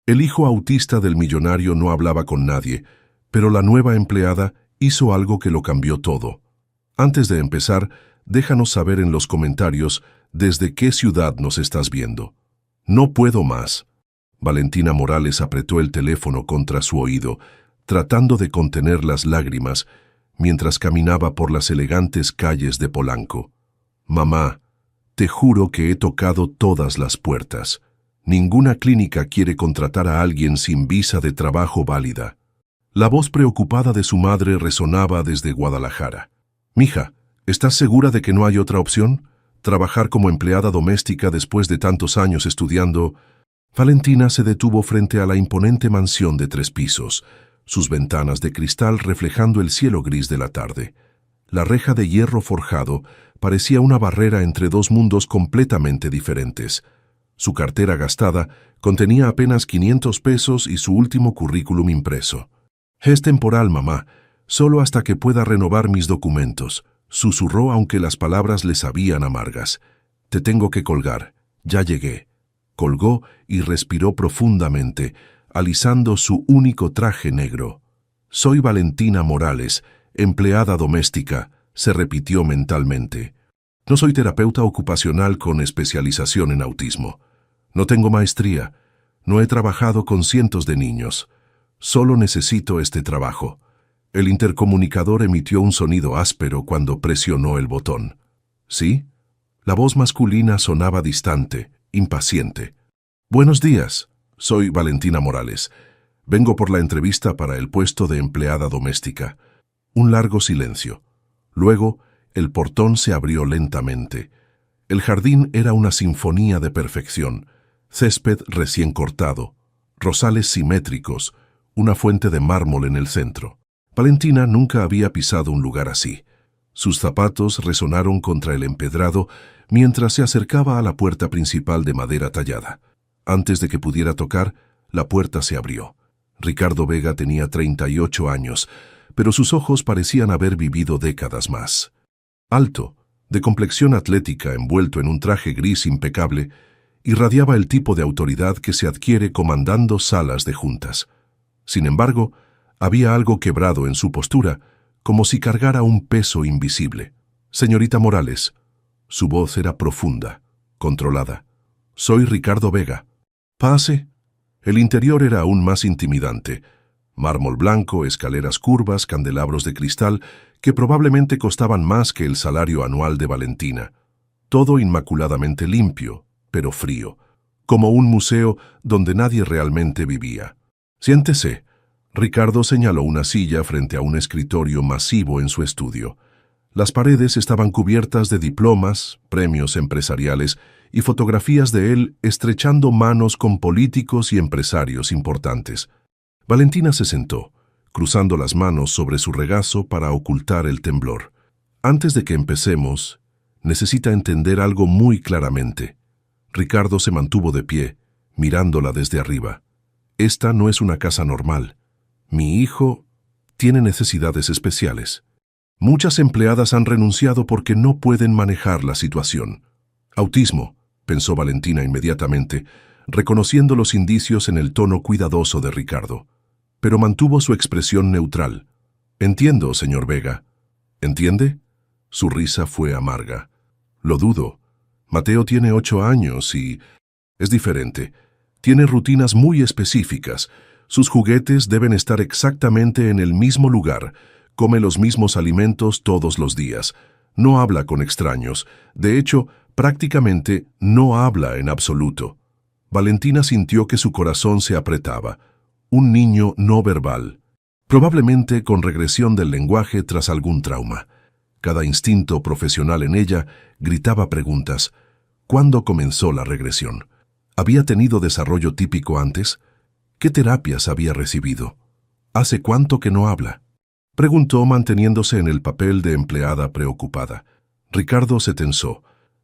El hijo autista del millonario no hablaba con nadie, pero la nueva empleada hizo algo que lo cambió todo. Antes de empezar, déjanos saber en los comentarios desde qué ciudad nos estás viendo. No puedo más. Valentina Morales apretó el teléfono contra su oído, tratando de contener las lágrimas, mientras caminaba por las elegantes calles de Polanco. Mamá, te juro que he tocado todas las puertas. Ninguna clínica quiere contratar a alguien sin visa de trabajo válida. La voz preocupada de su madre resonaba desde Guadalajara. Mija, ¿estás segura de que no hay otra opción? ¿Trabajar como empleada doméstica después de tantos años estudiando? Valentina se detuvo frente a la imponente mansión de 3 pisos, sus ventanas de cristal reflejando el cielo gris de la tarde. La reja de hierro forjado parecía una barrera entre dos mundos completamente diferentes. Su cartera gastada contenía apenas 500 pesos y su último currículum impreso. «Es temporal, mamá, solo hasta que pueda renovar mis documentos», susurró aunque las palabras le sabían amargas. «Te tengo que colgar, ya llegué». Colgó y respiró profundamente, alisando su único traje negro. «Soy Valentina Morales, empleada doméstica», se repitió mentalmente. «No soy terapeuta ocupacional con especialización en autismo. No tengo maestría. No he trabajado con cientos de niños. Solo necesito este trabajo». El intercomunicador emitió un sonido áspero cuando presionó el botón. «¿Sí?» La voz masculina sonaba distante, impaciente. «Buenos días. Soy Valentina Morales. Vengo por la entrevista para el puesto de empleada doméstica». Un largo silencio. Luego, el portón se abrió lentamente. El jardín era una sinfonía de perfección. Césped recién cortado, rosales simétricos, una fuente de mármol en el centro. Valentina nunca había pisado un lugar así. Sus zapatos resonaron contra el empedrado mientras se acercaba a la puerta principal de madera tallada. Antes de que pudiera tocar, la puerta se abrió. Ricardo Vega tenía 38 años, pero sus ojos parecían haber vivido décadas más. Alto, de complexión atlética envuelto en un traje gris impecable, irradiaba el tipo de autoridad que se adquiere comandando salas de juntas. Sin embargo, había algo quebrado en su postura, como si cargara un peso invisible. «Señorita Morales». Su voz era profunda, controlada. «Soy Ricardo Vega». «Pase». El interior era aún más intimidante. Mármol blanco, escaleras curvas, candelabros de cristal, que probablemente costaban más que el salario anual de Valentina. Todo inmaculadamente limpio, pero frío, como un museo donde nadie realmente vivía. «Siéntese». Ricardo señaló una silla frente a un escritorio masivo en su estudio. Las paredes estaban cubiertas de diplomas, premios empresariales y fotografías de él estrechando manos con políticos y empresarios importantes. Valentina se sentó, cruzando las manos sobre su regazo para ocultar el temblor. «Antes de que empecemos, necesita entender algo muy claramente». Ricardo se mantuvo de pie, mirándola desde arriba. «Esta no es una casa normal. Mi hijo tiene necesidades especiales. Muchas empleadas han renunciado porque no pueden manejar la situación». «Autismo», pensó Valentina inmediatamente, reconociendo los indicios en el tono cuidadoso de Ricardo. Pero mantuvo su expresión neutral. «Entiendo, señor Vega». «¿Entiende?» Su risa fue amarga. «Lo dudo. Mateo tiene 8 años y es diferente. Tiene rutinas muy específicas. Sus juguetes deben estar exactamente en el mismo lugar. Come los mismos alimentos todos los días. No habla con extraños. De hecho, prácticamente no habla en absoluto». Valentina sintió que su corazón se apretaba. Un niño no verbal, probablemente con regresión del lenguaje tras algún trauma. Cada instinto profesional en ella gritaba preguntas. ¿Cuándo comenzó la regresión? ¿Había tenido desarrollo típico antes? ¿Qué terapias había recibido? ¿Hace cuánto que no habla?, preguntó manteniéndose en el papel de empleada preocupada. Ricardo se tensó.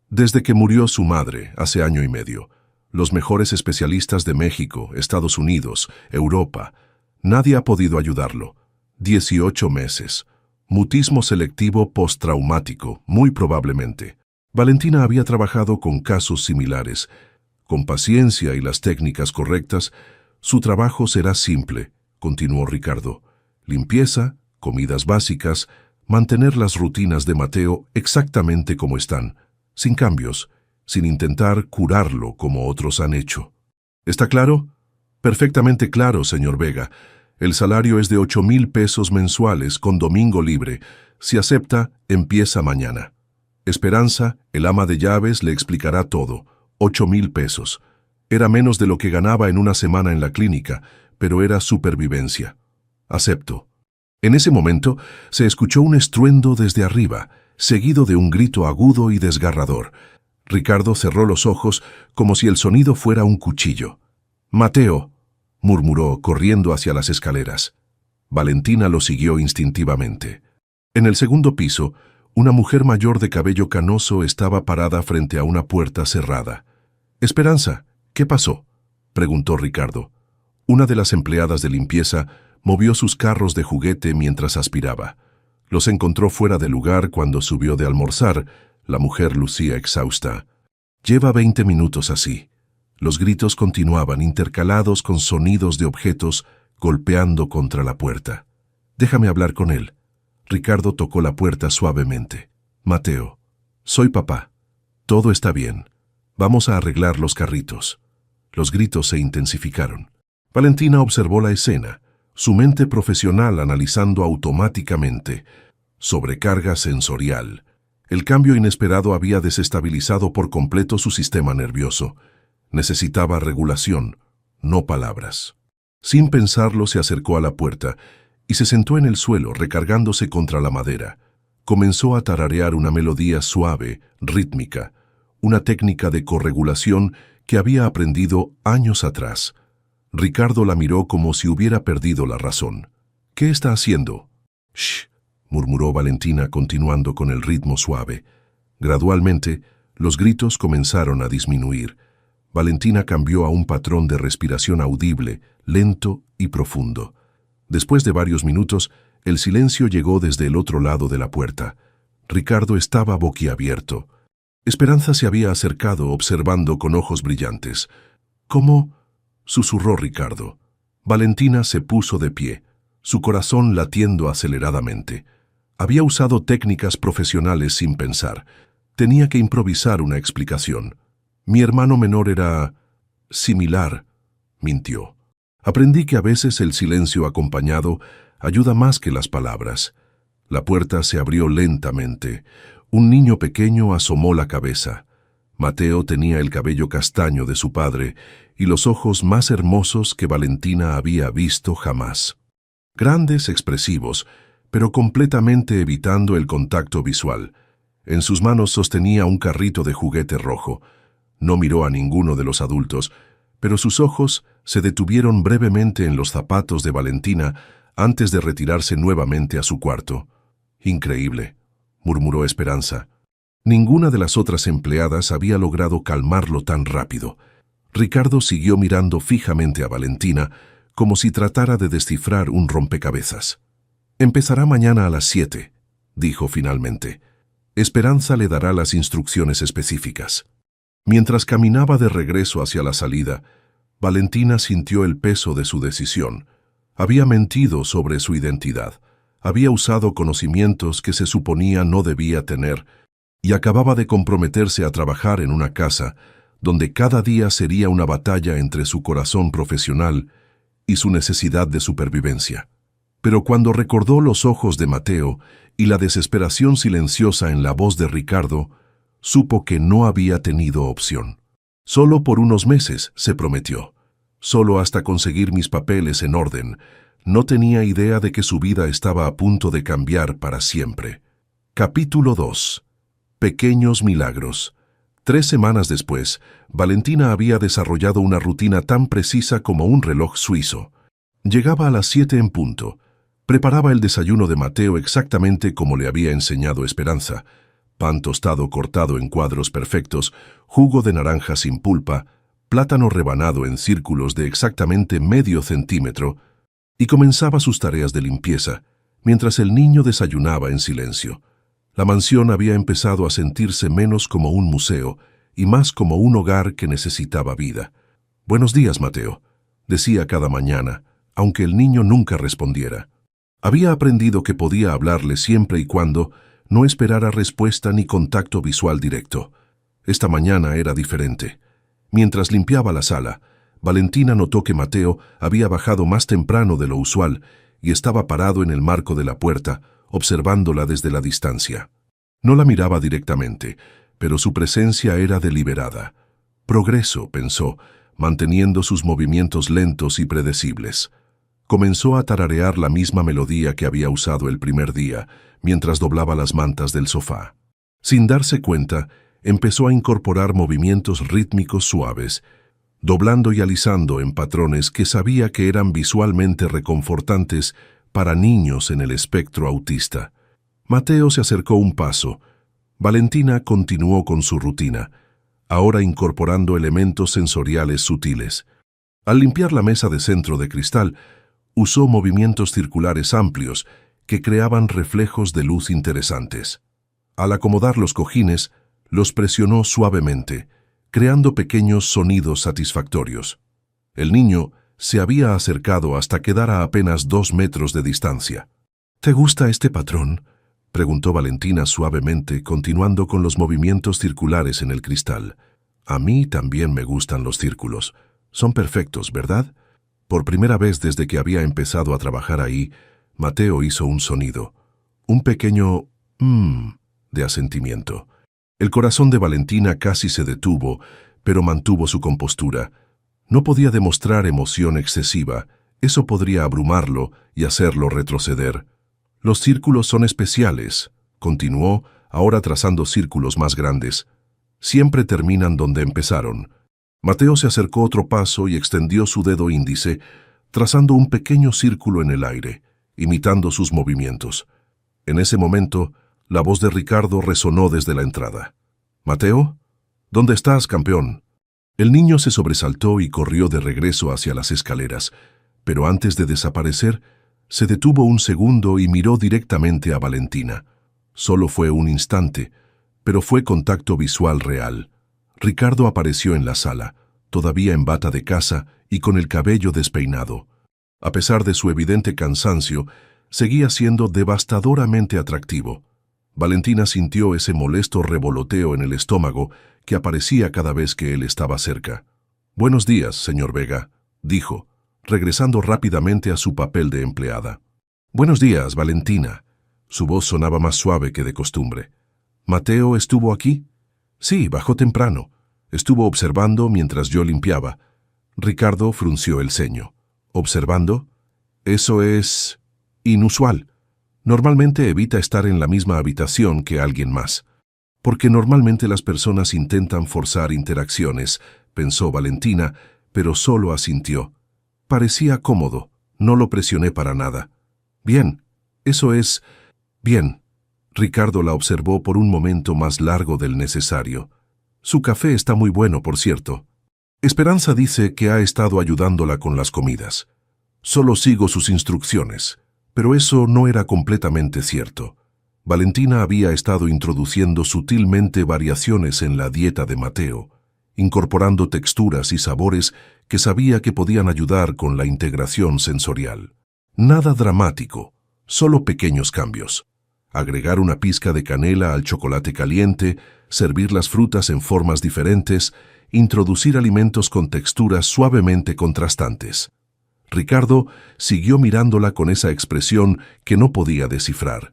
Desde que murió su madre, hace 1 año y medio, los mejores especialistas de México, Estados Unidos, Europa, nadie ha podido ayudarlo. 18 meses. Mutismo selectivo postraumático, muy probablemente. Valentina había trabajado con casos similares. Con paciencia y las técnicas correctas, Su trabajo será simple, continuó Ricardo. Limpieza, comidas básicas, mantener las rutinas de Mateo exactamente como están, sin cambios, sin intentar curarlo como otros han hecho. ¿Está claro? Perfectamente claro, señor Vega. El salario es de 8,000 pesos mensuales con domingo libre. Si acepta, empieza mañana. Esperanza, el ama de llaves, le explicará todo. 8,000 pesos. Era menos de lo que ganaba en una semana en la clínica, pero era supervivencia. Acepto. En ese momento se escuchó un estruendo desde arriba, seguido de un grito agudo y desgarrador. Ricardo cerró los ojos como si el sonido fuera un cuchillo. «Mateo», murmuró, corriendo hacia las escaleras. Valentina lo siguió instintivamente. En el segundo piso, una mujer mayor de cabello canoso estaba parada frente a una puerta cerrada. «Esperanza, ¿qué pasó?», preguntó Ricardo. Una de las empleadas de limpieza movió sus carros de juguete mientras aspiraba. Los encontró fuera de lugar cuando subió de almorzar. La mujer lucía exhausta. «Lleva 20 minutos así». Los gritos continuaban, intercalados con sonidos de objetos golpeando contra la puerta. «Déjame hablar con él». Ricardo tocó la puerta suavemente. «Mateo, soy papá. Todo está bien. Vamos a arreglar los carritos». Los gritos se intensificaron. Valentina observó la escena, su mente profesional analizando automáticamente. Sobrecarga sensorial. El cambio inesperado había desestabilizado por completo su sistema nervioso. Necesitaba regulación, no palabras. Sin pensarlo, se acercó a la puerta y se sentó en el suelo, recargándose contra la madera. Comenzó a tararear una melodía suave, rítmica, una técnica de corregulación que había aprendido años atrás. Ricardo la miró como si hubiera perdido la razón. «¿Qué está haciendo?». «Shh», murmuró Valentina, continuando con el ritmo suave. Gradualmente, los gritos comenzaron a disminuir. Valentina cambió a un patrón de respiración audible, lento y profundo. Después de varios minutos, el silencio llegó desde el otro lado de la puerta. Ricardo estaba boquiabierto. Esperanza se había acercado, observando con ojos brillantes. «¿Cómo?», susurró Ricardo. Valentina se puso de pie, su corazón latiendo aceleradamente. Había usado técnicas profesionales sin pensar. Tenía que improvisar una explicación. «Mi hermano menor era similar», mintió. «Aprendí que a veces el silencio acompañado ayuda más que las palabras». La puerta se abrió lentamente. Un niño pequeño asomó la cabeza. Mateo tenía el cabello castaño de su padre y los ojos más hermosos que Valentina había visto jamás. Grandes, expresivos, pero completamente evitando el contacto visual. En sus manos sostenía un carrito de juguete rojo. No miró a ninguno de los adultos, pero sus ojos se detuvieron brevemente en los zapatos de Valentina antes de retirarse nuevamente a su cuarto. «Increíble», murmuró Esperanza. Ninguna de las otras empleadas había logrado calmarlo tan rápido. Ricardo siguió mirando fijamente a Valentina, como si tratara de descifrar un rompecabezas. «Empezará mañana a las 7», dijo finalmente. «Esperanza le dará las instrucciones específicas». Mientras caminaba de regreso hacia la salida, Valentina sintió el peso de su decisión. Había mentido sobre su identidad, había usado conocimientos que se suponía no debía tener, y acababa de comprometerse a trabajar en una casa donde cada día sería una batalla entre su corazón profesional y su necesidad de supervivencia. Pero cuando recordó los ojos de Mateo y la desesperación silenciosa en la voz de Ricardo, supo que no había tenido opción. «Solo por unos meses», se prometió. «Solo hasta conseguir mis papeles en orden». No tenía idea de que su vida estaba a punto de cambiar para siempre. Capítulo 2. Pequeños milagros. 3 semanas después, Valentina había desarrollado una rutina tan precisa como un reloj suizo. Llegaba a las 7 en punto. Preparaba el desayuno de Mateo exactamente como le había enseñado Esperanza. Pan tostado cortado en cuadros perfectos, jugo de naranja sin pulpa, plátano rebanado en círculos de exactamente medio centímetro, y comenzaba sus tareas de limpieza, mientras el niño desayunaba en silencio. La mansión había empezado a sentirse menos como un museo y más como un hogar que necesitaba vida. «Buenos días, Mateo». decía cada mañana, aunque el niño nunca respondiera. Había aprendido que podía hablarle siempre y cuando no esperara respuesta ni contacto visual directo. Esta mañana era diferente. Mientras limpiaba la sala, Valentina notó que Mateo había bajado más temprano de lo usual y estaba parado en el marco de la puerta, observándola desde la distancia. No la miraba directamente, pero su presencia era deliberada. Progreso, pensó, manteniendo sus movimientos lentos y predecibles. Comenzó a tararear la misma melodía que había usado el primer día, mientras doblaba las mantas del sofá. Sin darse cuenta, empezó a incorporar movimientos rítmicos suaves, doblando y alisando en patrones que sabía que eran visualmente reconfortantes para niños en el espectro autista. Mateo se acercó un paso. Valentina continuó con su rutina, ahora incorporando elementos sensoriales sutiles. Al limpiar la mesa de centro de cristal, usó movimientos circulares amplios que creaban reflejos de luz interesantes. Al acomodar los cojines, los presionó suavemente, creando pequeños sonidos satisfactorios. El niño se había acercado hasta quedar a apenas 2 metros de distancia. «¿Te gusta este patrón?», preguntó Valentina suavemente, continuando con los movimientos circulares en el cristal. «A mí también me gustan los círculos. Son perfectos, ¿verdad?». Por primera vez desde que había empezado a trabajar ahí, Mateo hizo un sonido, un pequeño de asentimiento. El corazón de Valentina casi se detuvo, pero mantuvo su compostura. No podía demostrar emoción excesiva, eso podría abrumarlo y hacerlo retroceder. «Los círculos son especiales», continuó, ahora trazando círculos más grandes. «Siempre terminan donde empezaron». Mateo se acercó otro paso y extendió su dedo índice, trazando un pequeño círculo en el aire, imitando sus movimientos. En ese momento, la voz de Ricardo resonó desde la entrada. «¿Mateo? ¿Dónde estás, campeón?». El niño se sobresaltó y corrió de regreso hacia las escaleras, pero antes de desaparecer, se detuvo un segundo y miró directamente a Valentina. Solo fue un instante, pero fue contacto visual real. Ricardo apareció en la sala, todavía en bata de casa y con el cabello despeinado. A pesar de su evidente cansancio, seguía siendo devastadoramente atractivo. Valentina sintió ese molesto revoloteo en el estómago que aparecía cada vez que él estaba cerca. «Buenos días, señor Vega», dijo, regresando rápidamente a su papel de empleada. «Buenos días, Valentina». Su voz sonaba más suave que de costumbre. «¿Mateo estuvo aquí?» «Sí, bajó temprano. Estuvo observando mientras yo limpiaba». Ricardo frunció el ceño. «¿Observando? Eso es inusual. Normalmente evita estar en la misma habitación que alguien más. Porque normalmente las personas intentan forzar interacciones», pensó Valentina, pero solo asintió. Parecía cómodo, no lo presioné para nada. «Bien, eso es bien». Ricardo la observó por un momento más largo del necesario. «Su café está muy bueno, por cierto. Esperanza dice que ha estado ayudándola con las comidas. Solo sigo sus instrucciones». Pero eso no era completamente cierto. Valentina había estado introduciendo sutilmente variaciones en la dieta de Mateo, incorporando texturas y sabores que sabía que podían ayudar con la integración sensorial. Nada dramático, solo pequeños cambios. Agregar una pizca de canela al chocolate caliente, servir las frutas en formas diferentes, introducir alimentos con texturas suavemente contrastantes. Ricardo siguió mirándola con esa expresión que no podía descifrar.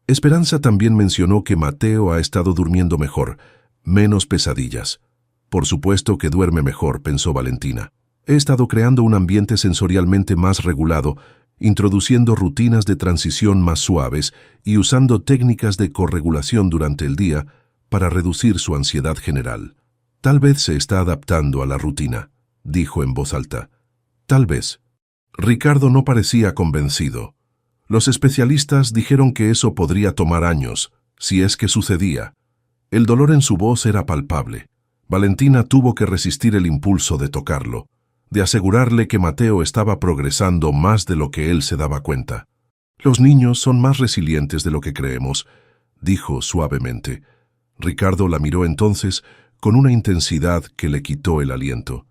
Esperanza también mencionó que Mateo ha estado durmiendo mejor, menos pesadillas. «Por supuesto que duerme mejor», pensó Valentina. «He estado creando un ambiente sensorialmente más regulado, introduciendo rutinas de transición más suaves y usando técnicas de corregulación durante el día para reducir su ansiedad general. Tal vez se está adaptando a la rutina», dijo en voz alta. «Tal vez». Ricardo no parecía convencido. Los especialistas dijeron que eso podría tomar años, si es que sucedía. El dolor en su voz era palpable. Valentina tuvo que resistir el impulso de tocarlo, de asegurarle que Mateo estaba progresando más de lo que él se daba cuenta. «Los niños son más resilientes de lo que creemos», dijo suavemente. Ricardo la miró entonces con una intensidad que le quitó el aliento.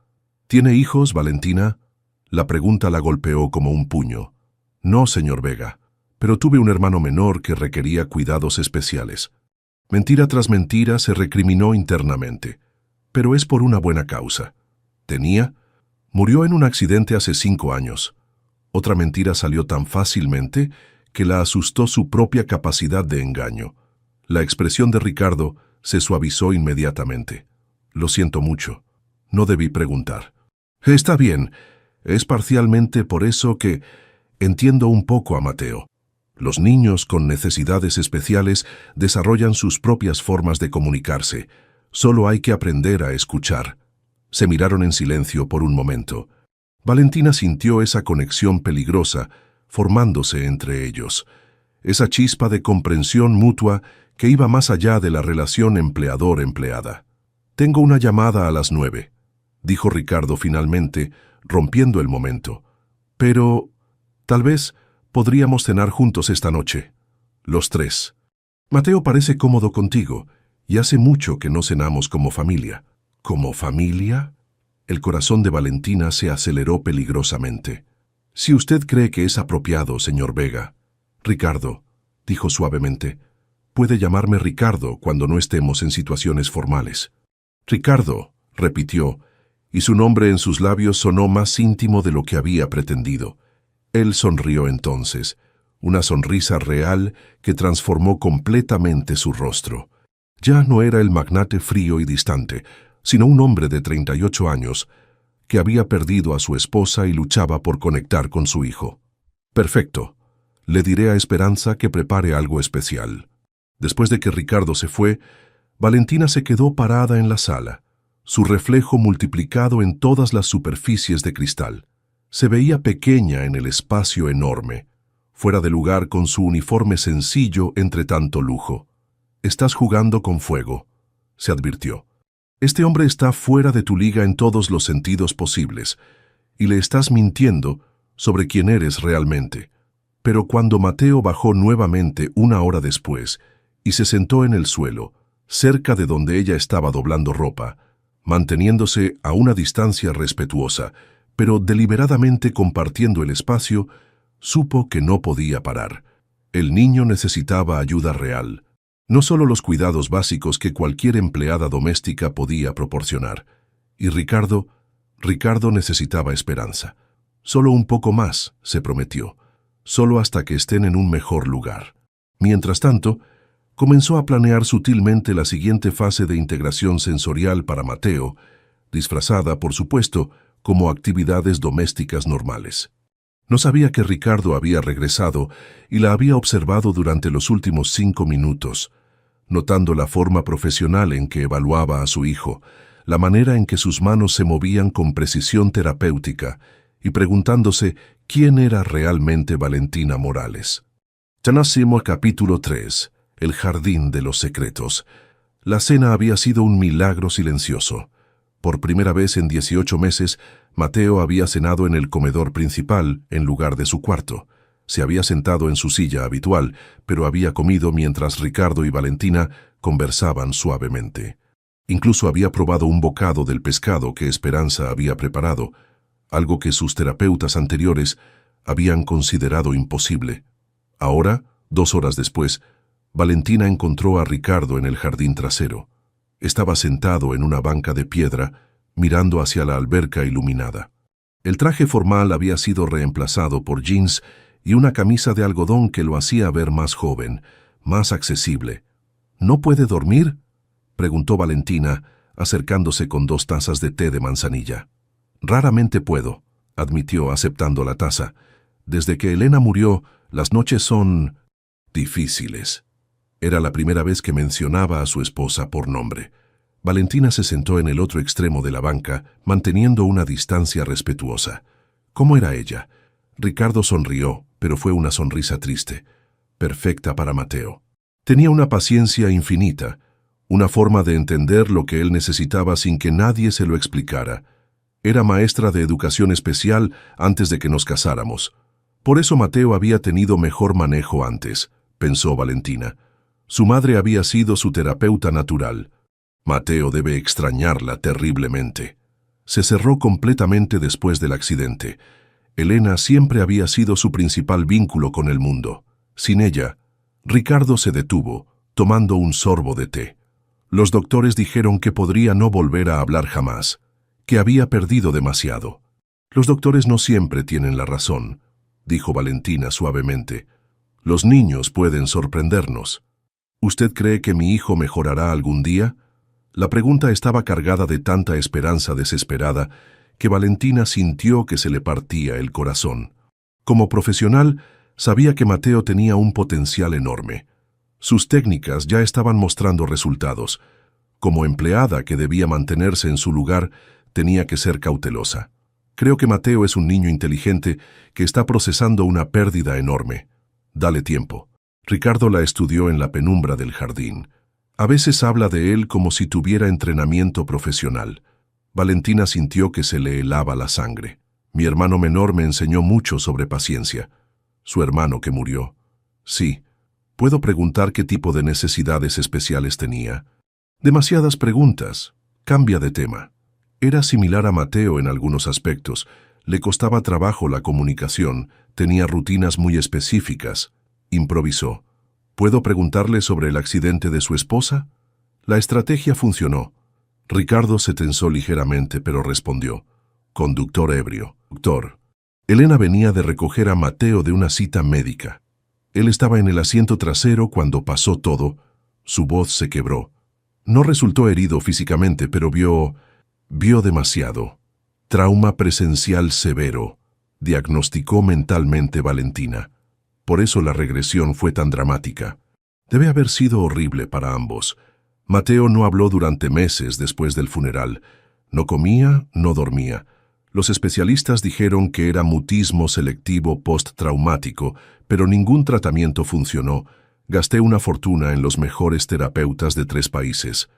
«¿Tiene hijos, Valentina?». La pregunta la golpeó como un puño. No, señor Vega, pero tuve un hermano menor que requería cuidados especiales. Mentira tras mentira se recriminó internamente, pero es por una buena causa. Murió en un accidente hace 5 años. Otra mentira salió tan fácilmente que la asustó su propia capacidad de engaño. La expresión de Ricardo se suavizó inmediatamente. Lo siento mucho. No debí preguntar. Está bien. Es parcialmente por eso que entiendo un poco a Mateo. Los niños con necesidades especiales desarrollan sus propias formas de comunicarse. Solo hay que aprender a escuchar. Se miraron en silencio por un momento. Valentina sintió esa conexión peligrosa formándose entre ellos. Esa chispa de comprensión mutua que iba más allá de la relación empleador-empleada. «Tengo una llamada a las 9», dijo Ricardo finalmente, rompiendo el momento. «Pero tal vez podríamos cenar juntos esta noche, los 3. Mateo parece cómodo contigo, y hace mucho que no cenamos como familia». «¿Como familia?» El corazón de Valentina se aceleró peligrosamente. «Si usted cree que es apropiado, señor Vega». «Ricardo», dijo suavemente, «puede llamarme Ricardo cuando no estemos en situaciones formales». «Ricardo», repitió, y su nombre en sus labios sonó más íntimo de lo que había pretendido. Él sonrió entonces, una sonrisa real que transformó completamente su rostro. Ya no era el magnate frío y distante, sino un hombre de 38 años que había perdido a su esposa y luchaba por conectar con su hijo. «Perfecto. Le diré a Esperanza que prepare algo especial». Después de que Ricardo se fue, Valentina se quedó parada en la sala, su reflejo multiplicado en todas las superficies de cristal. Se veía pequeña en el espacio enorme, fuera de lugar con su uniforme sencillo entre tanto lujo. «Estás jugando con fuego», se advirtió. «Este hombre está fuera de tu liga en todos los sentidos posibles, y le estás mintiendo sobre quién eres realmente». Pero cuando Mateo bajó nuevamente 1 hora después y se sentó en el suelo, cerca de donde ella estaba doblando ropa, manteniéndose a una distancia respetuosa, pero deliberadamente compartiendo el espacio, supo que no podía parar. El niño necesitaba ayuda real, no solo los cuidados básicos que cualquier empleada doméstica podía proporcionar. Y Ricardo necesitaba esperanza. Solo un poco más, se prometió, solo hasta que estén en un mejor lugar. Mientras tanto, comenzó a planear sutilmente la siguiente fase de integración sensorial para Mateo, disfrazada, por supuesto, como actividades domésticas normales. No sabía que Ricardo había regresado y la había observado durante los últimos 5 minutos, notando la forma profesional en que evaluaba a su hijo, la manera en que sus manos se movían con precisión terapéutica y preguntándose quién era realmente Valentina Morales. Tanásimo capítulo 3. El jardín de los secretos. La cena había sido un milagro silencioso. Por primera vez en 18 meses, Mateo había cenado en el comedor principal en lugar de su cuarto. Se había sentado en su silla habitual, pero había comido mientras Ricardo y Valentina conversaban suavemente. Incluso había probado un bocado del pescado que Esperanza había preparado, algo que sus terapeutas anteriores habían considerado imposible. Ahora, 2 horas después, Valentina encontró a Ricardo en el jardín trasero. Estaba sentado en una banca de piedra, mirando hacia la alberca iluminada. El traje formal había sido reemplazado por jeans y una camisa de algodón que lo hacía ver más joven, más accesible. «¿No puede dormir?», preguntó Valentina, acercándose con 2 tazas de té de manzanilla. «Raramente puedo», admitió aceptando la taza. «Desde que Elena murió, las noches son difíciles». Era la primera vez que mencionaba a su esposa por nombre. Valentina se sentó en el otro extremo de la banca, manteniendo una distancia respetuosa. ¿Cómo era ella? Ricardo sonrió, pero fue una sonrisa triste, perfecta para Mateo. Tenía una paciencia infinita, una forma de entender lo que él necesitaba sin que nadie se lo explicara. Era maestra de educación especial antes de que nos casáramos. Por eso Mateo había tenido mejor manejo antes, pensó Valentina. Su madre había sido su terapeuta natural. Mateo debe extrañarla terriblemente. Se cerró completamente después del accidente. Elena siempre había sido su principal vínculo con el mundo. Sin ella, Ricardo se detuvo, tomando un sorbo de té. Los doctores dijeron que podría no volver a hablar jamás, que había perdido demasiado. Los doctores no siempre tienen la razón, dijo Valentina suavemente. Los niños pueden sorprendernos. ¿Usted cree que mi hijo mejorará algún día? La pregunta estaba cargada de tanta esperanza desesperada que Valentina sintió que se le partía el corazón. Como profesional, sabía que Mateo tenía un potencial enorme. Sus técnicas ya estaban mostrando resultados. Como empleada que debía mantenerse en su lugar, tenía que ser cautelosa. Creo que Mateo es un niño inteligente que está procesando una pérdida enorme. Dale tiempo. Ricardo la estudió en la penumbra del jardín. A veces habla de él como si tuviera entrenamiento profesional. Valentina sintió que se le helaba la sangre. Mi hermano menor me enseñó mucho sobre paciencia. Su hermano que murió. Sí. ¿Puedo preguntar qué tipo de necesidades especiales tenía? Demasiadas preguntas. Cambia de tema. Era similar a Mateo en algunos aspectos. Le costaba trabajo la comunicación, tenía rutinas muy específicas. Improvisó. ¿Puedo preguntarle sobre el accidente de su esposa? La estrategia funcionó. Ricardo se tensó ligeramente, pero respondió. Conductor ebrio. Doctor. Elena venía de recoger a Mateo de una cita médica. Él estaba en el asiento trasero cuando pasó todo. Su voz se quebró. No resultó herido físicamente, pero vio demasiado. Trauma presencial severo, diagnosticó mentalmente Valentina. Por eso la regresión fue tan dramática. Debe haber sido horrible para ambos. Mateo no habló durante meses después del funeral. No comía, no dormía. Los especialistas dijeron que era mutismo selectivo postraumático, pero ningún tratamiento funcionó. Gasté una fortuna en los mejores terapeutas de 3 países.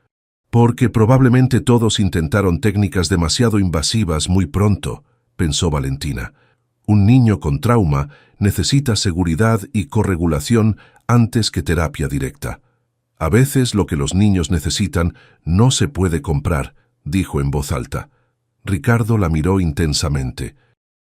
Porque probablemente todos intentaron técnicas demasiado invasivas muy pronto, pensó Valentina. Un niño con trauma necesita seguridad y corregulación antes que terapia directa. A veces lo que los niños necesitan no se puede comprar, dijo en voz alta. Ricardo la miró intensamente.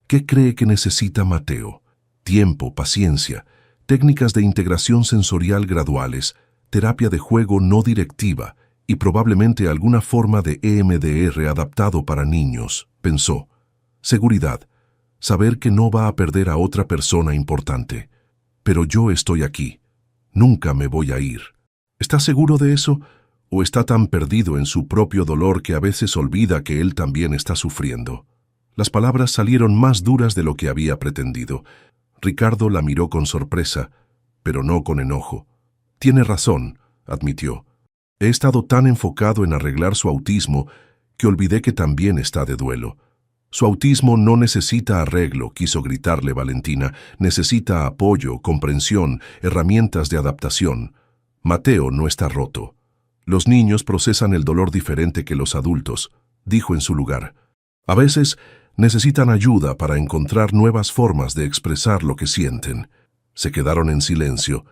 ¿Qué cree que necesita Mateo? Tiempo, paciencia, técnicas de integración sensorial graduales, terapia de juego no directiva y probablemente alguna forma de EMDR adaptado para niños, pensó. Seguridad. Saber que no va a perder a otra persona importante. Pero yo estoy aquí. Nunca me voy a ir. ¿Está seguro de eso? ¿O está tan perdido en su propio dolor que a veces olvida que él también está sufriendo? Las palabras salieron más duras de lo que había pretendido. Ricardo la miró con sorpresa, pero no con enojo. Tiene razón, admitió. He estado tan enfocado en arreglar su autismo que olvidé que también está de duelo. Su autismo no necesita arreglo, quiso gritarle Valentina. Necesita apoyo, comprensión, herramientas de adaptación. Mateo no está roto. Los niños procesan el dolor diferente que los adultos, dijo en su lugar. A veces necesitan ayuda para encontrar nuevas formas de expresar lo que sienten. Se quedaron en silencio,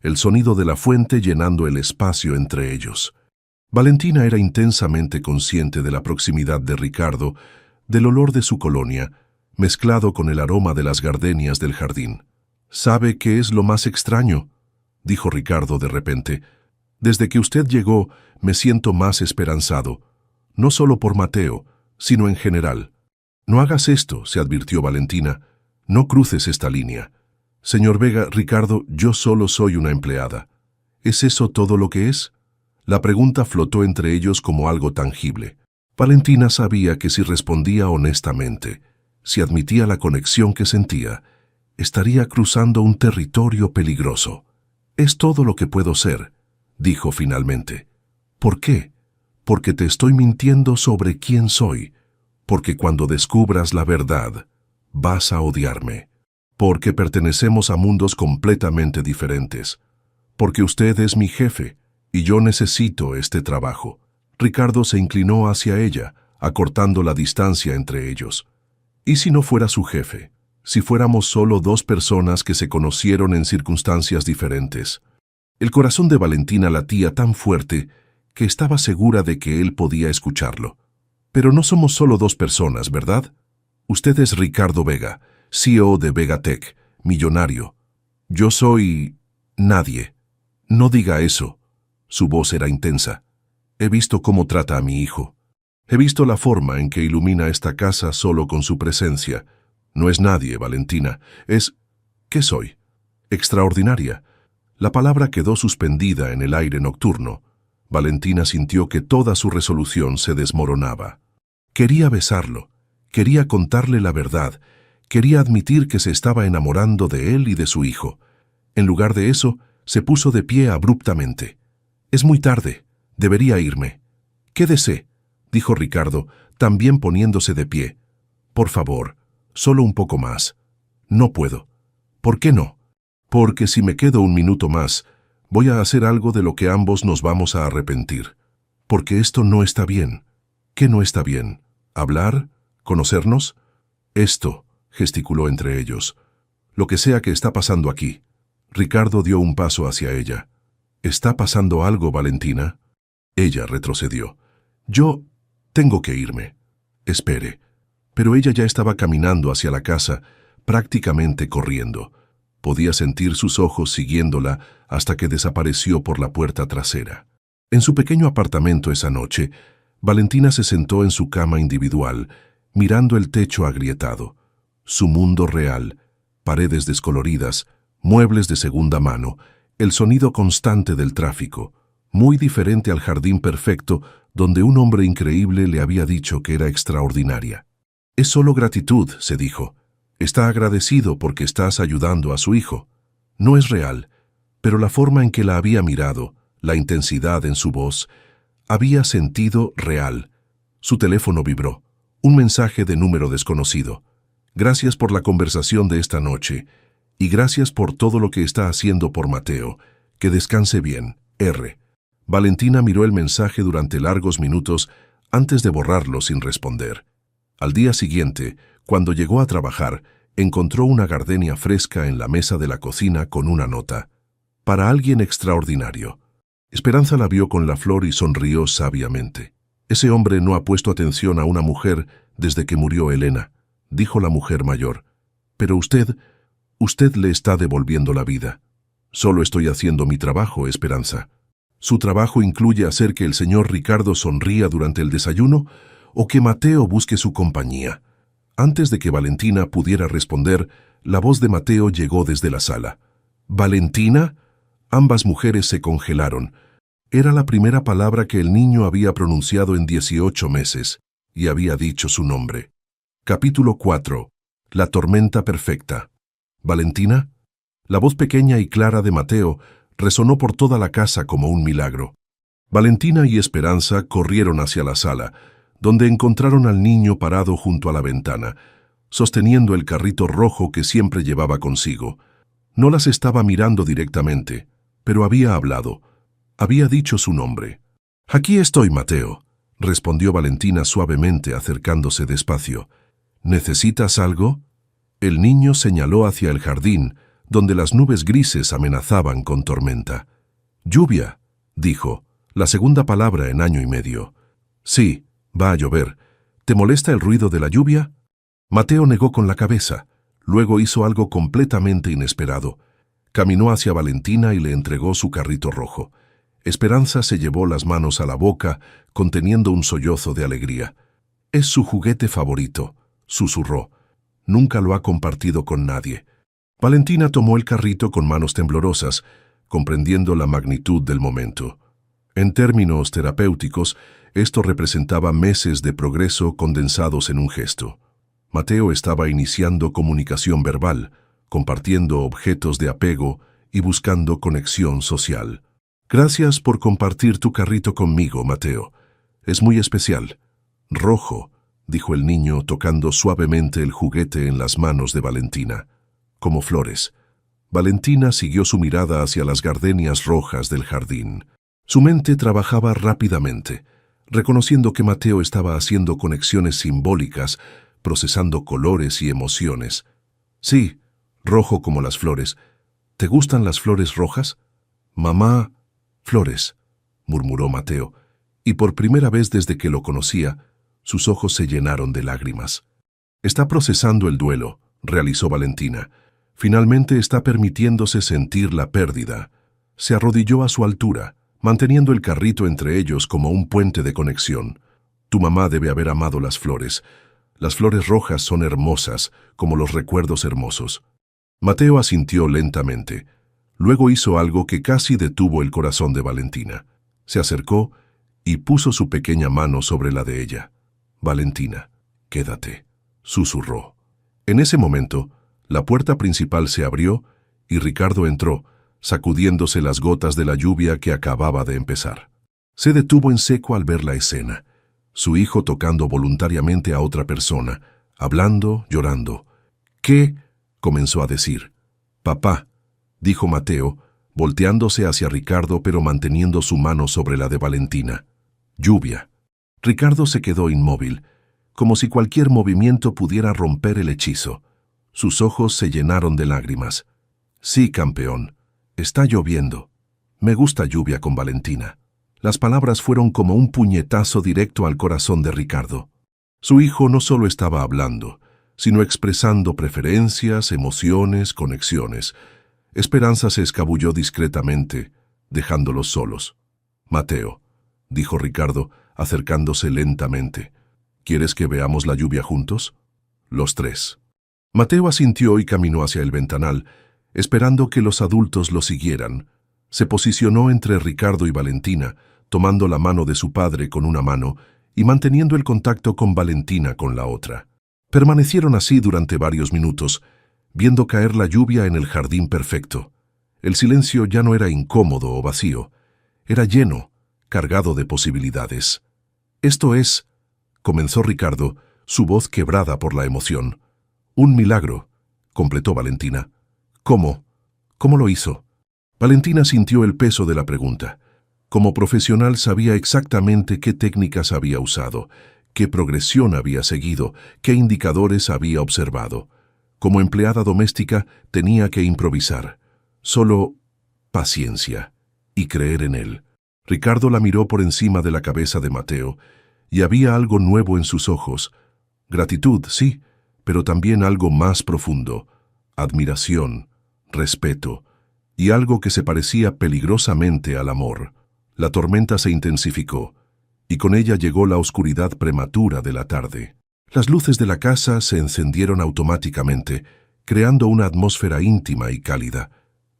el sonido de la fuente llenando el espacio entre ellos. Valentina era intensamente consciente de la proximidad de Ricardo, del olor de su colonia, mezclado con el aroma de las gardenias del jardín. ¿Sabe qué es lo más extraño?, dijo Ricardo de repente. Desde que usted llegó, me siento más esperanzado, no solo por Mateo, sino en general. No hagas esto, se advirtió Valentina. No cruces esta línea. Señor Vega, Ricardo, yo solo soy una empleada. ¿Es eso todo lo que es? La pregunta flotó entre ellos como algo tangible. Valentina sabía que si respondía honestamente, si admitía la conexión que sentía, estaría cruzando un territorio peligroso. Es todo lo que puedo ser, dijo finalmente. ¿Por qué? Porque te estoy mintiendo sobre quién soy. Porque cuando descubras la verdad, vas a odiarme. Porque pertenecemos a mundos completamente diferentes. Porque usted es mi jefe, y yo necesito este trabajo. Ricardo se inclinó hacia ella, acortando la distancia entre ellos. ¿Y si no fuera su jefe? Si fuéramos solo 2 personas que se conocieron en circunstancias diferentes. El corazón de Valentina latía tan fuerte que estaba segura de que él podía escucharlo. Pero no somos solo 2 personas, ¿verdad? Usted es Ricardo Vega. CEO de Vegatech, millonario. Yo soy... nadie. No diga eso. Su voz era intensa. He visto cómo trata a mi hijo. He visto la forma en que ilumina esta casa solo con su presencia. No es nadie, Valentina. Es... ¿qué soy? Extraordinaria. La palabra quedó suspendida en el aire nocturno. Valentina sintió que toda su resolución se desmoronaba. Quería besarlo. Quería contarle la verdad. Quería admitir que se estaba enamorando de él y de su hijo. En lugar de eso, se puso de pie abruptamente. «Es muy tarde. Debería irme». «Quédese», dijo Ricardo, también poniéndose de pie. «Por favor, solo un poco más». «No puedo». «¿Por qué no?» «Porque si me quedo un minuto más, voy a hacer algo de lo que ambos nos vamos a arrepentir. Porque esto no está bien». «¿Qué no está bien? ¿Hablar? ¿Conocernos?» «Esto», gesticuló entre ellos. «Lo que sea que está pasando aquí». Ricardo dio un paso hacia ella. «¿Está pasando algo, Valentina?» Ella retrocedió. «Yo tengo que irme». «Espere». Pero ella ya estaba caminando hacia la casa, prácticamente corriendo. Podía sentir sus ojos siguiéndola hasta que desapareció por la puerta trasera. En su pequeño apartamento esa noche, Valentina se sentó en su cama individual, mirando el techo agrietado. Su mundo real, paredes descoloridas, muebles de segunda mano, el sonido constante del tráfico, muy diferente al jardín perfecto donde un hombre increíble le había dicho que era extraordinaria. «Es solo gratitud», se dijo. «Está agradecido porque estás ayudando a su hijo». No es real, pero la forma en que la había mirado, la intensidad en su voz, había sentido real. Su teléfono vibró. Un mensaje de número desconocido. «Gracias por la conversación de esta noche. Y gracias por todo lo que está haciendo por Mateo. Que descanse bien. R». Valentina miró el mensaje durante largos minutos antes de borrarlo sin responder. Al día siguiente, cuando llegó a trabajar, encontró una gardenia fresca en la mesa de la cocina con una nota. «Para alguien extraordinario». Esperanza la vio con la flor y sonrió sabiamente. «Ese hombre no ha puesto atención a una mujer desde que murió Elena», dijo la mujer mayor. «Pero usted le está devolviendo la vida». «Solo estoy haciendo mi trabajo, Esperanza». «¿Su trabajo incluye hacer que el señor Ricardo sonría durante el desayuno o que Mateo busque su compañía?» Antes de que Valentina pudiera responder, la voz de Mateo llegó desde la sala. «¿Valentina?» Ambas mujeres se congelaron. Era la primera palabra que el niño había pronunciado en 18 meses, y había dicho su nombre. Capítulo 4. La tormenta perfecta. «¿Valentina?» La voz pequeña y clara de Mateo resonó por toda la casa como un milagro. Valentina y Esperanza corrieron hacia la sala, donde encontraron al niño parado junto a la ventana, sosteniendo el carrito rojo que siempre llevaba consigo. No las estaba mirando directamente, pero había hablado. Había dicho su nombre. «Aquí estoy, Mateo», respondió Valentina suavemente acercándose despacio. «¿Necesitas algo?» El niño señaló hacia el jardín, donde las nubes grises amenazaban con tormenta. «Lluvia», dijo, la segunda palabra en año y medio. «Sí, va a llover. ¿Te molesta el ruido de la lluvia?» Mateo negó con la cabeza. Luego hizo algo completamente inesperado. Caminó hacia Valentina y le entregó su carrito rojo. Esperanza se llevó las manos a la boca, conteniendo un sollozo de alegría. «Es su juguete favorito», susurró. «Nunca lo ha compartido con nadie». Valentina tomó el carrito con manos temblorosas, comprendiendo la magnitud del momento. En términos terapéuticos, esto representaba meses de progreso condensados en un gesto. Mateo estaba iniciando comunicación verbal, compartiendo objetos de apego y buscando conexión social. «Gracias por compartir tu carrito conmigo, Mateo. Es muy especial». «Rojo», dijo el niño tocando suavemente el juguete en las manos de Valentina. «Como flores». Valentina siguió su mirada hacia las gardenias rojas del jardín. Su mente trabajaba rápidamente, reconociendo que Mateo estaba haciendo conexiones simbólicas, procesando colores y emociones. «Sí, rojo como las flores. ¿Te gustan las flores rojas?» «Mamá, flores», murmuró Mateo, y por primera vez desde que lo conocía, sus ojos se llenaron de lágrimas. «Está procesando el duelo», realizó Valentina. Finalmente está permitiéndose sentir la pérdida. Se arrodilló a su altura, manteniendo el carrito entre ellos como un puente de conexión. Tu mamá debe haber amado las flores. Las flores rojas son hermosas, como los recuerdos hermosos. Mateo asintió lentamente. Luego hizo algo que casi detuvo el corazón de Valentina. Se acercó y puso su pequeña mano sobre la de ella. Valentina, quédate, susurró. En ese momento, la puerta principal se abrió y Ricardo entró, sacudiéndose las gotas de la lluvia que acababa de empezar. Se detuvo en seco al ver la escena. Su hijo tocando voluntariamente a otra persona, hablando, llorando. ¿Qué? Comenzó a decir. Papá, dijo Mateo, volteándose hacia Ricardo pero manteniendo su mano sobre la de Valentina. Lluvia. Ricardo se quedó inmóvil, como si cualquier movimiento pudiera romper el hechizo. Sus ojos se llenaron de lágrimas. Sí, campeón, está lloviendo. Me gusta lluvia con Valentina. Las palabras fueron como un puñetazo directo al corazón de Ricardo. Su hijo no solo estaba hablando, sino expresando preferencias, emociones, conexiones. Esperanza se escabulló discretamente, dejándolos solos. Mateo, dijo Ricardo, acercándose lentamente. ¿Quieres que veamos la lluvia juntos? Los tres. Mateo asintió y caminó hacia el ventanal, esperando que los adultos lo siguieran. Se posicionó entre Ricardo y Valentina, tomando la mano de su padre con una mano y manteniendo el contacto con Valentina con la otra. Permanecieron así durante varios minutos, viendo caer la lluvia en el jardín perfecto. El silencio ya no era incómodo o vacío, era lleno, cargado de posibilidades. Esto es, comenzó Ricardo, su voz quebrada por la emoción. Un milagro, completó Valentina. ¿Cómo? ¿Cómo lo hizo? Valentina sintió el peso de la pregunta. Como profesional sabía exactamente qué técnicas había usado, qué progresión había seguido, qué indicadores había observado. Como empleada doméstica tenía que improvisar. Solo paciencia y creer en él. Ricardo la miró por encima de la cabeza de Mateo y había algo nuevo en sus ojos. Gratitud, sí, pero también algo más profundo. Admiración, respeto y algo que se parecía peligrosamente al amor. La tormenta se intensificó y con ella llegó la oscuridad prematura de la tarde. Las luces de la casa se encendieron automáticamente, creando una atmósfera íntima y cálida.